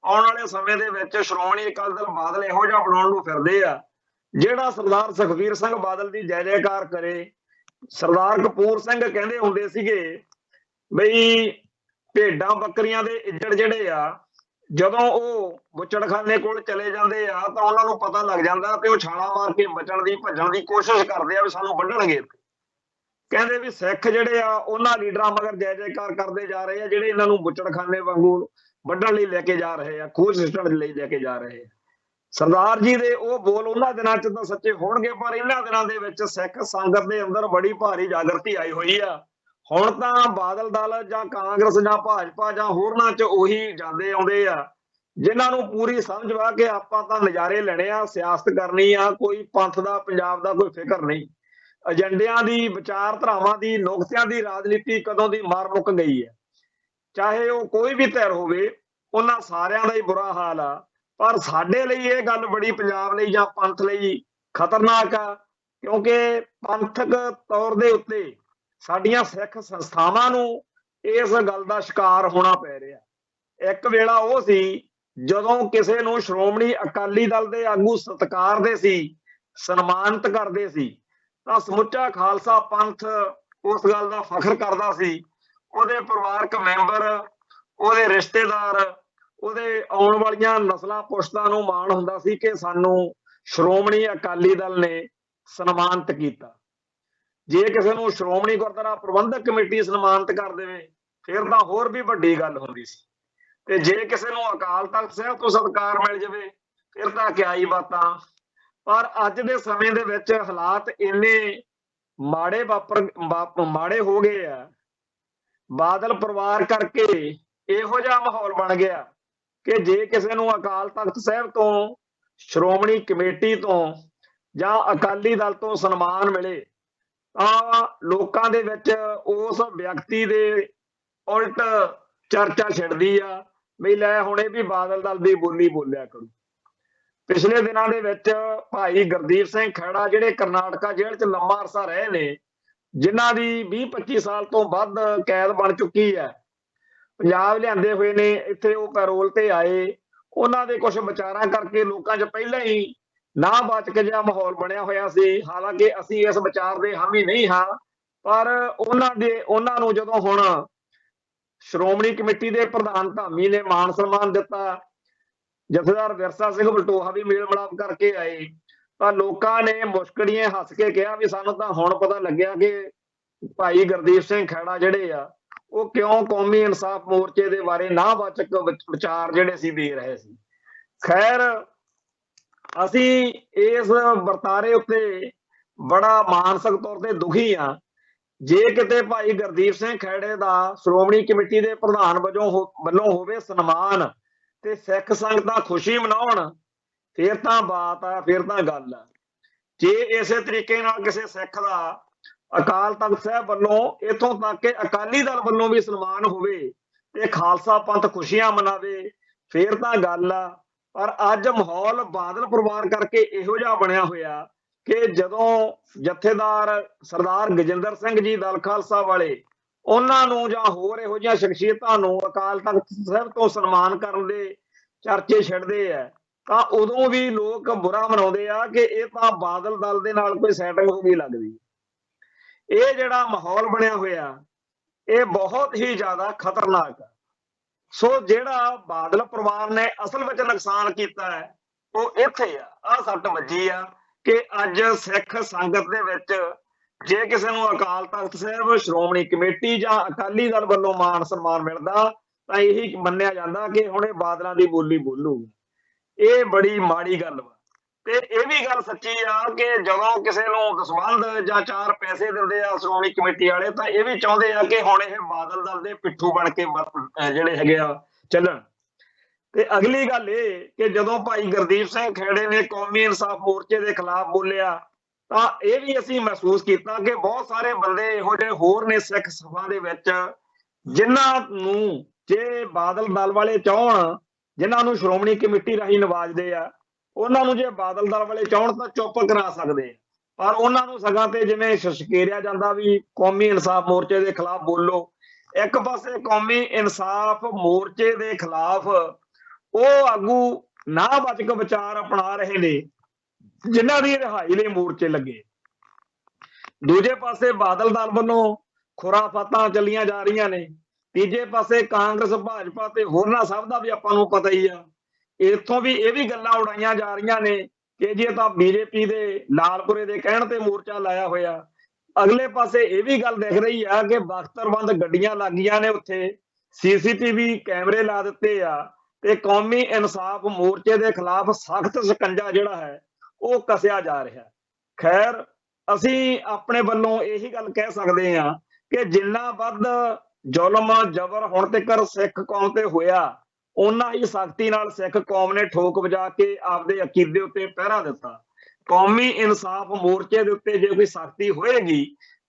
ਆਉਣ ਵਾਲੇ ਸਮੇਂ ਦੇ ਵਿੱਚ ਸ਼੍ਰੋਮਣੀ ਅਕਾਲੀ ਦਲ ਬਾਦਲ ਇਹੋ ਜਿਹਾ ਬਣਾਉਣ ਨੂੰ ਫਿਰਦੇ ਆ ਜਿਹੜਾ ਸਰਦਾਰ ਸੁਖਬੀਰ ਸਿੰਘ ਬਾਦਲ ਦੀ ਜੈ ਜੈਕਾਰ ਕਰੇ। ਸਰਦਾਰ ਕਪੂਰ ਸਿੰਘ ਕਹਿੰਦੇ ਹੁੰਦੇ ਸੀਗੇ ਬਈ ਭੇਡਾਂ ਬੱਕਰੀਆਂ ਦੇ ਇੱਜੜ ਜਿਹੜੇ ਆ ਜਦੋਂ ਉਹ ਬੁੱਚੜਖਾਨੇ ਕੋਲ ਚਲੇ ਜਾਂਦੇ ਆ ਤਾਂ ਉਹਨਾਂ ਨੂੰ ਪਤਾ ਲੱਗ ਜਾਂਦਾ ਤੇ ਉਹ ਛਾਲਾਂ ਮਾਰ ਕੇ ਬਚਣ ਦੀ ਭੱਜਣ ਦੀ ਕੋਸ਼ਿਸ਼ ਕਰਦੇ ਆ ਵੀ ਸਾਨੂੰ ਵੱਢਣਗੇ। ਕਹਿੰਦੇ ਵੀ ਸਿੱਖ ਜਿਹੜੇ ਆ ਉਹਨਾਂ ਲੀਡਰਾਂ ਮਗਰ ਜੈ ਜੈਕਾਰ ਕਰਦੇ ਜਾ ਰਹੇ ਆ ਜਿਹੜੇ ਇਹਨਾਂ ਨੂੰ ਬੁੱਚੜਖਾਨੇ ਵਾਂਗੂ ਵੱਢਣ ਲਈ ਲੈ ਕੇ ਜਾ ਰਹੇ ਆ, ਖੂਹ ਸਿੱਟਣ ਲਈ ਲੈ ਕੇ ਜਾ ਰਹੇ ਆ। ਸਰਦਾਰ ਜੀ ਦੇ ਉਹ ਬੋਲ ਉਹਨਾਂ ਦਿਨਾਂ 'ਚ ਤਾਂ ਸੱਚੇ ਹੋਣਗੇ, ਪਰ ਇਹਨਾਂ ਦਿਨਾਂ ਦੇ ਵਿੱਚ ਸਿੱਖ ਸੰਗਤ ਦੇ ਅੰਦਰ ਬੜੀ ਭਾਰੀ ਜਾਗਰਤੀ ਆਈ ਹੋਈ ਆ। ਹੁਣ ਤਾਂ ਬਾਦਲ ਦਲ ਜਾਂ ਕਾਂਗਰਸ ਜਾਂ ਭਾਜਪਾ ਜਾਂ ਹੋਰਨਾਂ 'ਚ ਉਹੀ ਜਾਂਦੇ ਆਉਂਦੇ ਆ ਜਿਨ੍ਹਾਂ ਨੂੰ ਪੂਰੀ ਸਮਝ ਵਾ ਕਿ ਆਪਾਂ ਤਾਂ ਨਜ਼ਾਰੇ ਲੈਣੇ ਆ, ਸਿਆਸਤ ਕਰਨੀ ਆ, ਕੋਈ ਪੰਥ ਦਾ ਪੰਜਾਬ ਦਾ ਕੋਈ ਫਿਕਰ ਨਹੀਂ। ਏਜੰਡਿਆਂ ਦੀ, ਵਿਚਾਰਧਾਰਾਵਾਂ ਦੀ, ਨੁਕਤਿਆਂ ਦੀ ਰਾਜਨੀਤੀ ਕਦੋਂ ਦੀ ਮਰ ਮੁੱਕ ਗਈ ਹੈ। ਚਾਹੇ ਉਹ ਕੋਈ ਵੀ ਧਿਰ ਹੋਵੇ, ਉਹਨਾਂ ਸਾਰਿਆਂ ਦਾ ਹੀ ਬੁਰਾ ਹਾਲ ਆ। ਪਰ ਸਾਡੇ ਲਈ ਇਹ ਗੱਲ ਬੜੀ ਪੰਜਾਬ ਲਈ ਜਾਂ ਪੰਥ ਲਈ ਖਤਰਨਾਕ ਆ, ਕਿਉਂਕਿ ਪੰਥਕ ਤੌਰ ਦੇ ਉੱਤੇ ਸਾਡੀਆਂ ਸਿੱਖ ਸੰਸਥਾਵਾਂ ਨੂੰ ਇਸ ਗੱਲ ਦਾ ਸ਼ਿਕਾਰ ਹੋਣਾ ਪੈ ਰਿਹਾ। ਇੱਕ ਵੇਲਾ ਉਹ ਸੀ ਜਦੋਂ ਕਿਸੇ ਨੂੰ ਸ਼੍ਰੋਮਣੀ ਅਕਾਲੀ ਦਲ ਦੇ ਆਗੂ ਸਤਿਕਾਰਦੇ ਸੀ, ਸਨਮਾਨਿਤ ਕਰਦੇ ਸੀ, ਤਾਂ ਸਮੁੱਚਾ ਖਾਲਸਾ ਪੰਥ ਉਸ ਗੱਲ ਦਾ ਫਖਰ ਕਰਦਾ ਸੀ। ਉਹਦੇ ਪਰਿਵਾਰਕ ਮੈਂਬਰ, ਉਹਦੇ ਰਿਸ਼ਤੇਦਾਰ, ਉਹਦੇ ਆਉਣ ਵਾਲੀਆਂ ਨਸਲਾਂ ਪੁਸ਼ਤਾਂ ਨੂੰ ਮਾਣ ਹੁੰਦਾ ਸੀ ਕਿ ਸਾਨੂੰ ਸ਼੍ਰੋਮਣੀ ਅਕਾਲੀ ਦਲ ਨੇ ਸਨਮਾਨਿਤ ਕੀਤਾ। ਜੇ ਕਿਸੇ ਨੂੰ ਸ਼੍ਰੋਮਣੀ ਗੁਰਦੁਆਰਾ ਪ੍ਰਬੰਧਕ ਕਮੇਟੀ ਸਨਮਾਨਿਤ ਕਰ ਦੇਵੇ ਫਿਰ ਤਾਂ ਹੋਰ ਵੀ ਵੱਡੀ ਗੱਲ ਹੁੰਦੀ ਸੀ, ਤੇ ਜੇ ਕਿਸੇ ਨੂੰ ਅਕਾਲ ਤਖਤ ਸਾਹਿਬ ਤੋਂ ਸਤਿਕਾਰ ਮਿਲ ਜਾਵੇ ਫਿਰ ਤਾਂ ਕਿਆ ਹੀ ਬਾਤਾਂ। ਪਰ ਅੱਜ ਦੇ ਸਮੇਂ ਦੇ ਵਿੱਚ ਹਾਲਾਤ ਇੰਨੇ ਮਾੜੇ ਹੋ ਗਏ ਆ, ਬਾਦਲ ਪਰਿਵਾਰ ਕਰਕੇ ਇਹੋ ਜਿਹਾ ਮਾਹੌਲ ਬਣ ਗਿਆ ਕਿ ਜੇ ਕਿਸੇ ਨੂੰ ਅਕਾਲ ਤਖਤ ਸਾਹਿਬ ਤੋਂ, ਸ਼੍ਰੋਮਣੀ ਕਮੇਟੀ ਤੋਂ ਜਾਂ ਅਕਾਲੀ ਦਲ ਤੋਂ ਸਨਮਾਨ ਮਿਲੇ ਤਾਂ ਲੋਕਾਂ ਦੇ ਵਿੱਚ ਉਸ ਵਿਅਕਤੀ ਦੇ ਉਲਟ ਚਰਚਾ ਛਿੜਦੀ ਆ ਵੀ ਲੈ ਹੁਣ ਇਹ ਵੀ ਬਾਦਲ ਦਲ ਦੀ ਬੋਲੀ ਬੋਲਿਆ ਕਰੂ। ਪਿਛਲੇ ਦਿਨਾਂ ਦੇ ਵਿੱਚ ਭਾਈ ਗੁਰਦੀਪ ਸਿੰਘ ਖਹਿੜਾ ਜਿਹੜੇ ਕਰਨਾਟਕਾ ਜੇਲ੍ਹ 'ਚ ਲੰਮਾ ਅਰਸਾ ਰਹੇ ਨੇ, ਜਿਨ੍ਹਾਂ ਦੀ 20-25 ਸਾਲ ਤੋਂ ਵੱਧ ਕੈਦ ਬਣ ਚੁੱਕੀ ਹੈ, ਪੰਜਾਬ ਲਿਆਂਦੇ ਹੋਏ ਨੇ, ਇੱਥੇ ਉਹ ਪੈਰੋਲ ਤੇ ਆਏ। ਉਹਨਾਂ ਦੇ ਕੁਝ ਵਿਚਾਰਾਂ ਕਰਕੇ ਲੋਕਾਂ 'ਚ ਪਹਿਲਾਂ ਹੀ ਨਾਬਾਚਕ ਜਿਹਾ ਮਾਹੌਲ ਬਣਿਆ ਹੋਇਆ ਸੀ। ਹਾਲਾਂਕਿ ਅਸੀਂ ਇਸ ਵਿਚਾਰ ਦੇ ਹਾਮੀ ਨਹੀਂ ਹਾਂ, ਪਰ ਉਹਨਾਂ ਨੂੰ ਜਦੋਂ ਹੁਣ ਸ਼੍ਰੋਮਣੀ ਕਮੇਟੀ ਦੇ ਪ੍ਰਧਾਨ ਧਾਮੀ ਨੇ ਮਾਨ ਸਨਮਾਨ ਦਿੱਤਾ, ਜਥੇਦਾਰ ਵਿਰਸਾ ਸਿੰਘ ਬਲਟੋਹਾ ਵੀ ਮੇਲ ਮਿਲਾਪ ਕਰਕੇ ਆਏ, ਤਾਂ ਲੋਕਾਂ ਨੇ ਮੁਸਕੜੀਆਂ ਹੱਸ ਕੇ ਕਿਹਾ ਵੀ ਸਾਨੂੰ ਤਾਂ ਹੁਣ ਪਤਾ ਲੱਗਿਆ ਕਿ ਭਾਈ ਗੁਰਦੀਪ ਸਿੰਘ ਖਹਿੜਾ ਜਿਹੜੇ ਆ ਉਹ ਕਿਉਂ ਕੌਮੀ ਇਨਸਾਫ ਮੋਰਚੇ ਦੇ ਬਾਰੇ ਨਾਬਾਚਕ ਵਿਚਾਰ ਜਿਹੜੇ ਸੀ ਦੇ ਰਹੇ ਸੀ। ਖੈਰ, ਅਸੀਂ ਇਸ ਵਰਤਾਰੇ ਉੱਤੇ ਬੜਾ ਮਾਨਸਿਕ ਤੌਰ ਤੇ ਦੁਖੀ ਆ। ਜੇ ਕਿਤੇ ਭਾਈ ਗੁਰਦੀਪ ਸਿੰਘ ਖਹਿੜੇ ਦਾ ਸ਼੍ਰੋਮਣੀ ਕਮੇਟੀ ਦੇ ਪ੍ਰਧਾਨ ਵੱਲੋਂ ਹੋਵੇ ਸਨਮਾਨ ਤੇ ਸਿੱਖ ਸੰਗਤਾਂ ਖੁਸ਼ੀ ਮਨਾਉਣ ਫਿਰ ਤਾਂ ਬਾਤ ਆ, ਫਿਰ ਤਾਂ ਗੱਲ ਆ। ਜੇ ਇਸੇ ਤਰੀਕੇ ਨਾਲ ਕਿਸੇ ਸਿੱਖ ਦਾ ਅਕਾਲ ਤਖਤ ਸਾਹਿਬ ਵੱਲੋਂ, ਇੱਥੋਂ ਤੱਕ ਕਿ ਅਕਾਲੀ ਦਲ ਵੱਲੋਂ ਵੀ ਸਨਮਾਨ ਹੋਵੇ ਤੇ ਖਾਲਸਾ ਪੰਥ ਖੁਸ਼ੀਆਂ ਮਨਾਵੇ ਫਿਰ ਤਾਂ ਗੱਲ ਆ। ਪਰ ਅੱਜ ਮਾਹੌਲ ਬਾਦਲ ਪਰਿਵਾਰ ਕਰਕੇ ਇਹੋ ਜਿਹਾ ਬਣਿਆ ਹੋਇਆ ਕਿ ਜਦੋਂ ਜਥੇਦਾਰ ਸਰਦਾਰ ਗਜਿੰਦਰ ਸਿੰਘ ਜੀ ਦਲ ਖਾਲਸਾ ਵਾਲੇ, ਉਹਨਾਂ ਨੂੰ ਜਾਂ ਹੋਰ ਇਹੋ ਜਿਹੀਆਂ ਸ਼ਖਸੀਅਤਾਂ ਨੂੰ ਅਕਾਲ ਤਖਤ ਸਾਹਿਬ ਤੋਂ ਸਨਮਾਨ ਕਰਨ ਦੇ ਚਰਚੇ ਛਿੜਦੇ ਆ, ਤਾਂ ਉਦੋਂ ਵੀ ਲੋਕ ਬੁਰਾ ਮਨਾਉਂਦੇ ਆ ਕਿ ਇਹ ਤਾਂ ਬਾਦਲ ਦਲ ਦੇ ਨਾਲ ਕੋਈ ਸੈਟਿੰਗ ਹੋ ਗਈ ਲੱਗਦੀ। ਇਹ ਜਿਹੜਾ ਮਾਹੌਲ ਬਣਿਆ ਹੋਇਆ ਇਹ ਬਹੁਤ ਹੀ ਜ਼ਿਆਦਾ ਖਤਰਨਾਕ ਹੈ। ਸੋ ਜਿਹੜਾ ਬਾਦਲ ਪਰਿਵਾਰ ਨੇ ਅਸਲ ਵਿੱਚ ਨੁਕਸਾਨ ਕੀਤਾ ਹੈ ਉਹ ਇੱਥੇ ਆ ਸੱਟ ਵੱਜੀ ਆ ਕਿ ਅੱਜ ਸਿੱਖ ਸੰਗਤ ਦੇ ਵਿੱਚ ਜੇ ਕਿਸੇ ਨੂੰ ਅਕਾਲ ਤਖਤ ਸਾਹਿਬ, ਸ਼੍ਰੋਮਣੀ ਕਮੇਟੀ ਜਾਂ ਅਕਾਲੀ ਦਲ ਵੱਲੋਂ ਮਾਣ ਸਨਮਾਨ ਮਿਲਦਾ ਤਾਂ ਇਹੀ ਮੰਨਿਆ ਜਾਂਦਾ ਕਿ ਹੁਣ ਇਹ ਬਾਦਲਾਂ ਦੀ ਬੋਲੀ ਬੋਲੂਗਾ। ਇਹ ਬੜੀ ਮਾੜੀ ਗੱਲ ਵਾ। ਤੇ ਇਹ ਵੀ ਗੱਲ ਸੱਚੀ ਆ ਕਿ ਜਦੋਂ ਕਿਸੇ ਨੂੰ ਦਸਵੰਧ ਜਾਂ 4 ਪੈਸੇ ਦਿੰਦੇ ਆ ਸ਼੍ਰੋਮਣੀ ਕਮੇਟੀ ਵਾਲੇ, ਤਾਂ ਇਹ ਵੀ ਚਾਹੁੰਦੇ ਆ ਕਿ ਹੁਣ ਇਹ ਬਾਦਲ ਦਲ ਦੇ ਪਿੱਠੂ ਬਣ ਕੇ ਜਿਹੜੇ ਹੈਗੇ ਆ ਚੱਲਣ। ਤੇ ਅਗਲੀ ਗੱਲ ਇਹ ਕਿ ਜਦੋਂ ਭਾਈ ਗੁਰਦੀਪ ਸਿੰਘ ਖਹਿੜੇ ਨੇ ਕੌਮੀ ਇਨਸਾਫ ਮੋਰਚੇ ਦੇ ਖਿਲਾਫ ਬੋਲਿਆ ਤਾਂ ਇਹ ਵੀ ਅਸੀਂ ਮਹਿਸੂਸ ਕੀਤਾ ਕਿ ਬਹੁਤ ਸਾਰੇ ਬੰਦੇ ਇਹੋ ਜਿਹੇ ਹੋਰ ਨੇ ਸਿੱਖ ਸਭਾ ਦੇ ਵਿੱਚ ਜਿਨ੍ਹਾਂ ਨੂੰ ਜੇ ਬਾਦਲ ਦਲ ਵਾਲੇ ਚਾਹਣ, ਜਿਨ੍ਹਾਂ ਨੂੰ ਸ਼੍ਰੋਮਣੀ ਕਮੇਟੀ ਰਾਹੀਂ ਨਵਾਜਦੇ ਆ, ਉਹਨਾਂ ਨੂੰ ਜੇ ਬਾਦਲ ਦਲ ਵਾਲੇ ਚਾਹਣ ਤਾਂ ਚੁੱਪ ਕਰਾ ਸਕਦੇ, ਪਰ ਉਹਨਾਂ ਨੂੰ ਸਗਾਂ ਤੇ ਜਿਵੇਂ ਸ਼ਸ਼ਕੇਰਿਆ ਜਾਂਦਾ ਵੀ ਕੌਮੀ ਇਨਸਾਫ ਮੋਰਚੇ ਦੇ ਖਿਲਾਫ ਬੋਲੋ। ਇੱਕ ਪਾਸੇ ਕੌਮੀ ਇਨਸਾਫ ਮੋਰਚੇ ਦੇ ਖਿਲਾਫ ਉਹ ਆਗੂ ਨਾਬਾਚਕ ਵਿਚਾਰ ਅਪਣਾ ਰਹੇ ਨੇ ਜਿਨ੍ਹਾਂ ਦੀ ਰਿਹਾਈ ਲਈ ਮੋਰਚੇ ਲੱਗੇ, ਦੂਜੇ ਪਾਸੇ ਬਾਦਲ ਦਲ ਵੱਲੋਂ ਖੁਰਾਫਾਤਾਂ ਚੱਲੀਆਂ ਜਾ ਰਹੀਆਂ ਨੇ, ਤੀਜੇ ਪਾਸੇ ਕਾਂਗਰਸ, ਭਾਜਪਾ ਤੇ ਹੋਰਨਾਂ ਸਭ ਦਾ ਵੀ ਆਪਾਂ ਨੂੰ ਪਤਾ ਹੀ ਆ। ਇੱਥੋਂ ਵੀ ਇਹ ਵੀ ਗੱਲਾਂ ਉਡਾਈਆਂ ਜਾ ਰਹੀਆਂ ਨੇ ਕਿ ਜੀ ਇਹ ਤਾਂ ਬੀਜੇਪੀ ਦੇ ਲਾਲਪੁਰੇ ਦੇ ਕਹਿਣ ਤੇ ਮੋਰਚਾ ਲਾਇਆ ਹੋਇਆ, ਅਗਲੇ ਪਾਸੇ ਇਹ ਵੀ ਗੱਲ ਦਿਖ ਰਹੀ ਆ ਕਿ ਬਖਤਰਬੰਦ ਗੱਡੀਆਂ ਲੱਗੀਆਂ ਨੇ, ਉੱਥੇ ਸੀਸੀਟੀਵੀ ਕੈਮਰੇ ਲਾ ਦਿੱਤੇ ਆ ਤੇ ਕੌਮੀ ਇਨਸਾਫ ਮੋਰਚੇ ਦੇ ਖਿਲਾਫ ਸਖਤ ਸ਼ਿਕੰਜਾ ਜਿਹੜਾ ਹੈ ਉਹ ਕੱਸਿਆ ਜਾ ਰਿਹਾ। ਖੈਰ, ਅਸੀਂ ਆਪਣੇ ਵੱਲੋਂ ਇਹੀ ਗੱਲ ਕਹਿ ਸਕਦੇ ਹਾਂ ਕਿ ਜਿੰਨਾ ਵੱਧ ਜ਼ੁਲਮ ਜ਼ਬਰ ਹੁਣ ਤੱਕ ਸਿੱਖ ਕੌਮ ਤੇ ਹੋਇਆ, ਓਨਾ ਹੀ ਸਖਤੀ ਨਾਲ ਸਿੱਖ ਕੌਮ ਨੇ ਠੋਕ ਵਜਾ ਕੇ ਆਪਦੇ ਅਕੀਦੇ ਉੱਤੇ ਪਹਿਰਾ ਦਿੱਤਾ। ਕੌਮੀ ਇਨਸਾਫ ਮੋਰਚੇ ਦੇ ਉੱਤੇ ਜੇ ਕੋਈ ਸਖਤੀ ਹੋਏਗੀ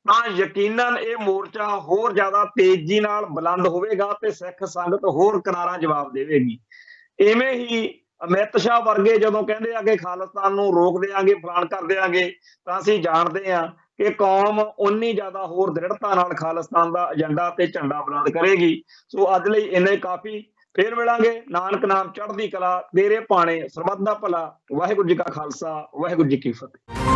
ਤਾਂ ਯਕੀਨਨ ਇਹ ਮੋਰਚਾ ਹੋਰ ਜ਼ਿਆਦਾ ਤੇਜ਼ੀ ਨਾਲ ਬੁਲੰਦ ਹੋਵੇਗਾ ਤੇ ਸਿੱਖ ਸੰਗਤ ਹੋਰ ਕਰਾਰਾ ਜਵਾਬ ਦੇਵੇਗੀ। ਇਵੇਂ ਹੀ ਅਮਿਤ ਸ਼ਾਹ ਵਰਗੇ ਜਦੋਂ ਕਹਿੰਦੇ ਆ ਕਿ ਖਾਲਿਸਤਾਨ ਨੂੰ ਰੋਕ ਦੇਵਾਂਗੇ, ਫਲਾਣ ਕਰ ਦੇਵਾਂਗੇ, ਤਾਂ ਅਸੀਂ ਜਾਣਦੇ ਹਾਂ ਕਿ ਕੌਮ ਉਨੀ ਜ਼ਿਆਦਾ ਹੋਰ ਦ੍ਰਿੜਤਾ ਨਾਲ ਖਾਲਿਸਤਾਨ ਦਾ ਏਜੰਡਾ ਤੇ ਝੰਡਾ ਬੁਲੰਦ ਕਰੇਗੀ। ਸੋ ਅੱਜ ਲਈ ਇੰਨੇ ਕਾਫੀ। ਫੇਰ ਮਿਲਾਂਗੇ। ਨਾਨਕ ਨਾਮ ਚੜ੍ਹਦੀ ਕਲਾ, ਤੇਰੇ ਭਾਣੇ ਸਰਬੱਤ ਦਾ ਭਲਾ। ਵਾਹਿਗੁਰੂ ਜੀ ਕਾ ਖਾਲਸਾ, ਵਾਹਿਗੁਰੂ ਜੀ ਕੀ ਫਤਿਹ।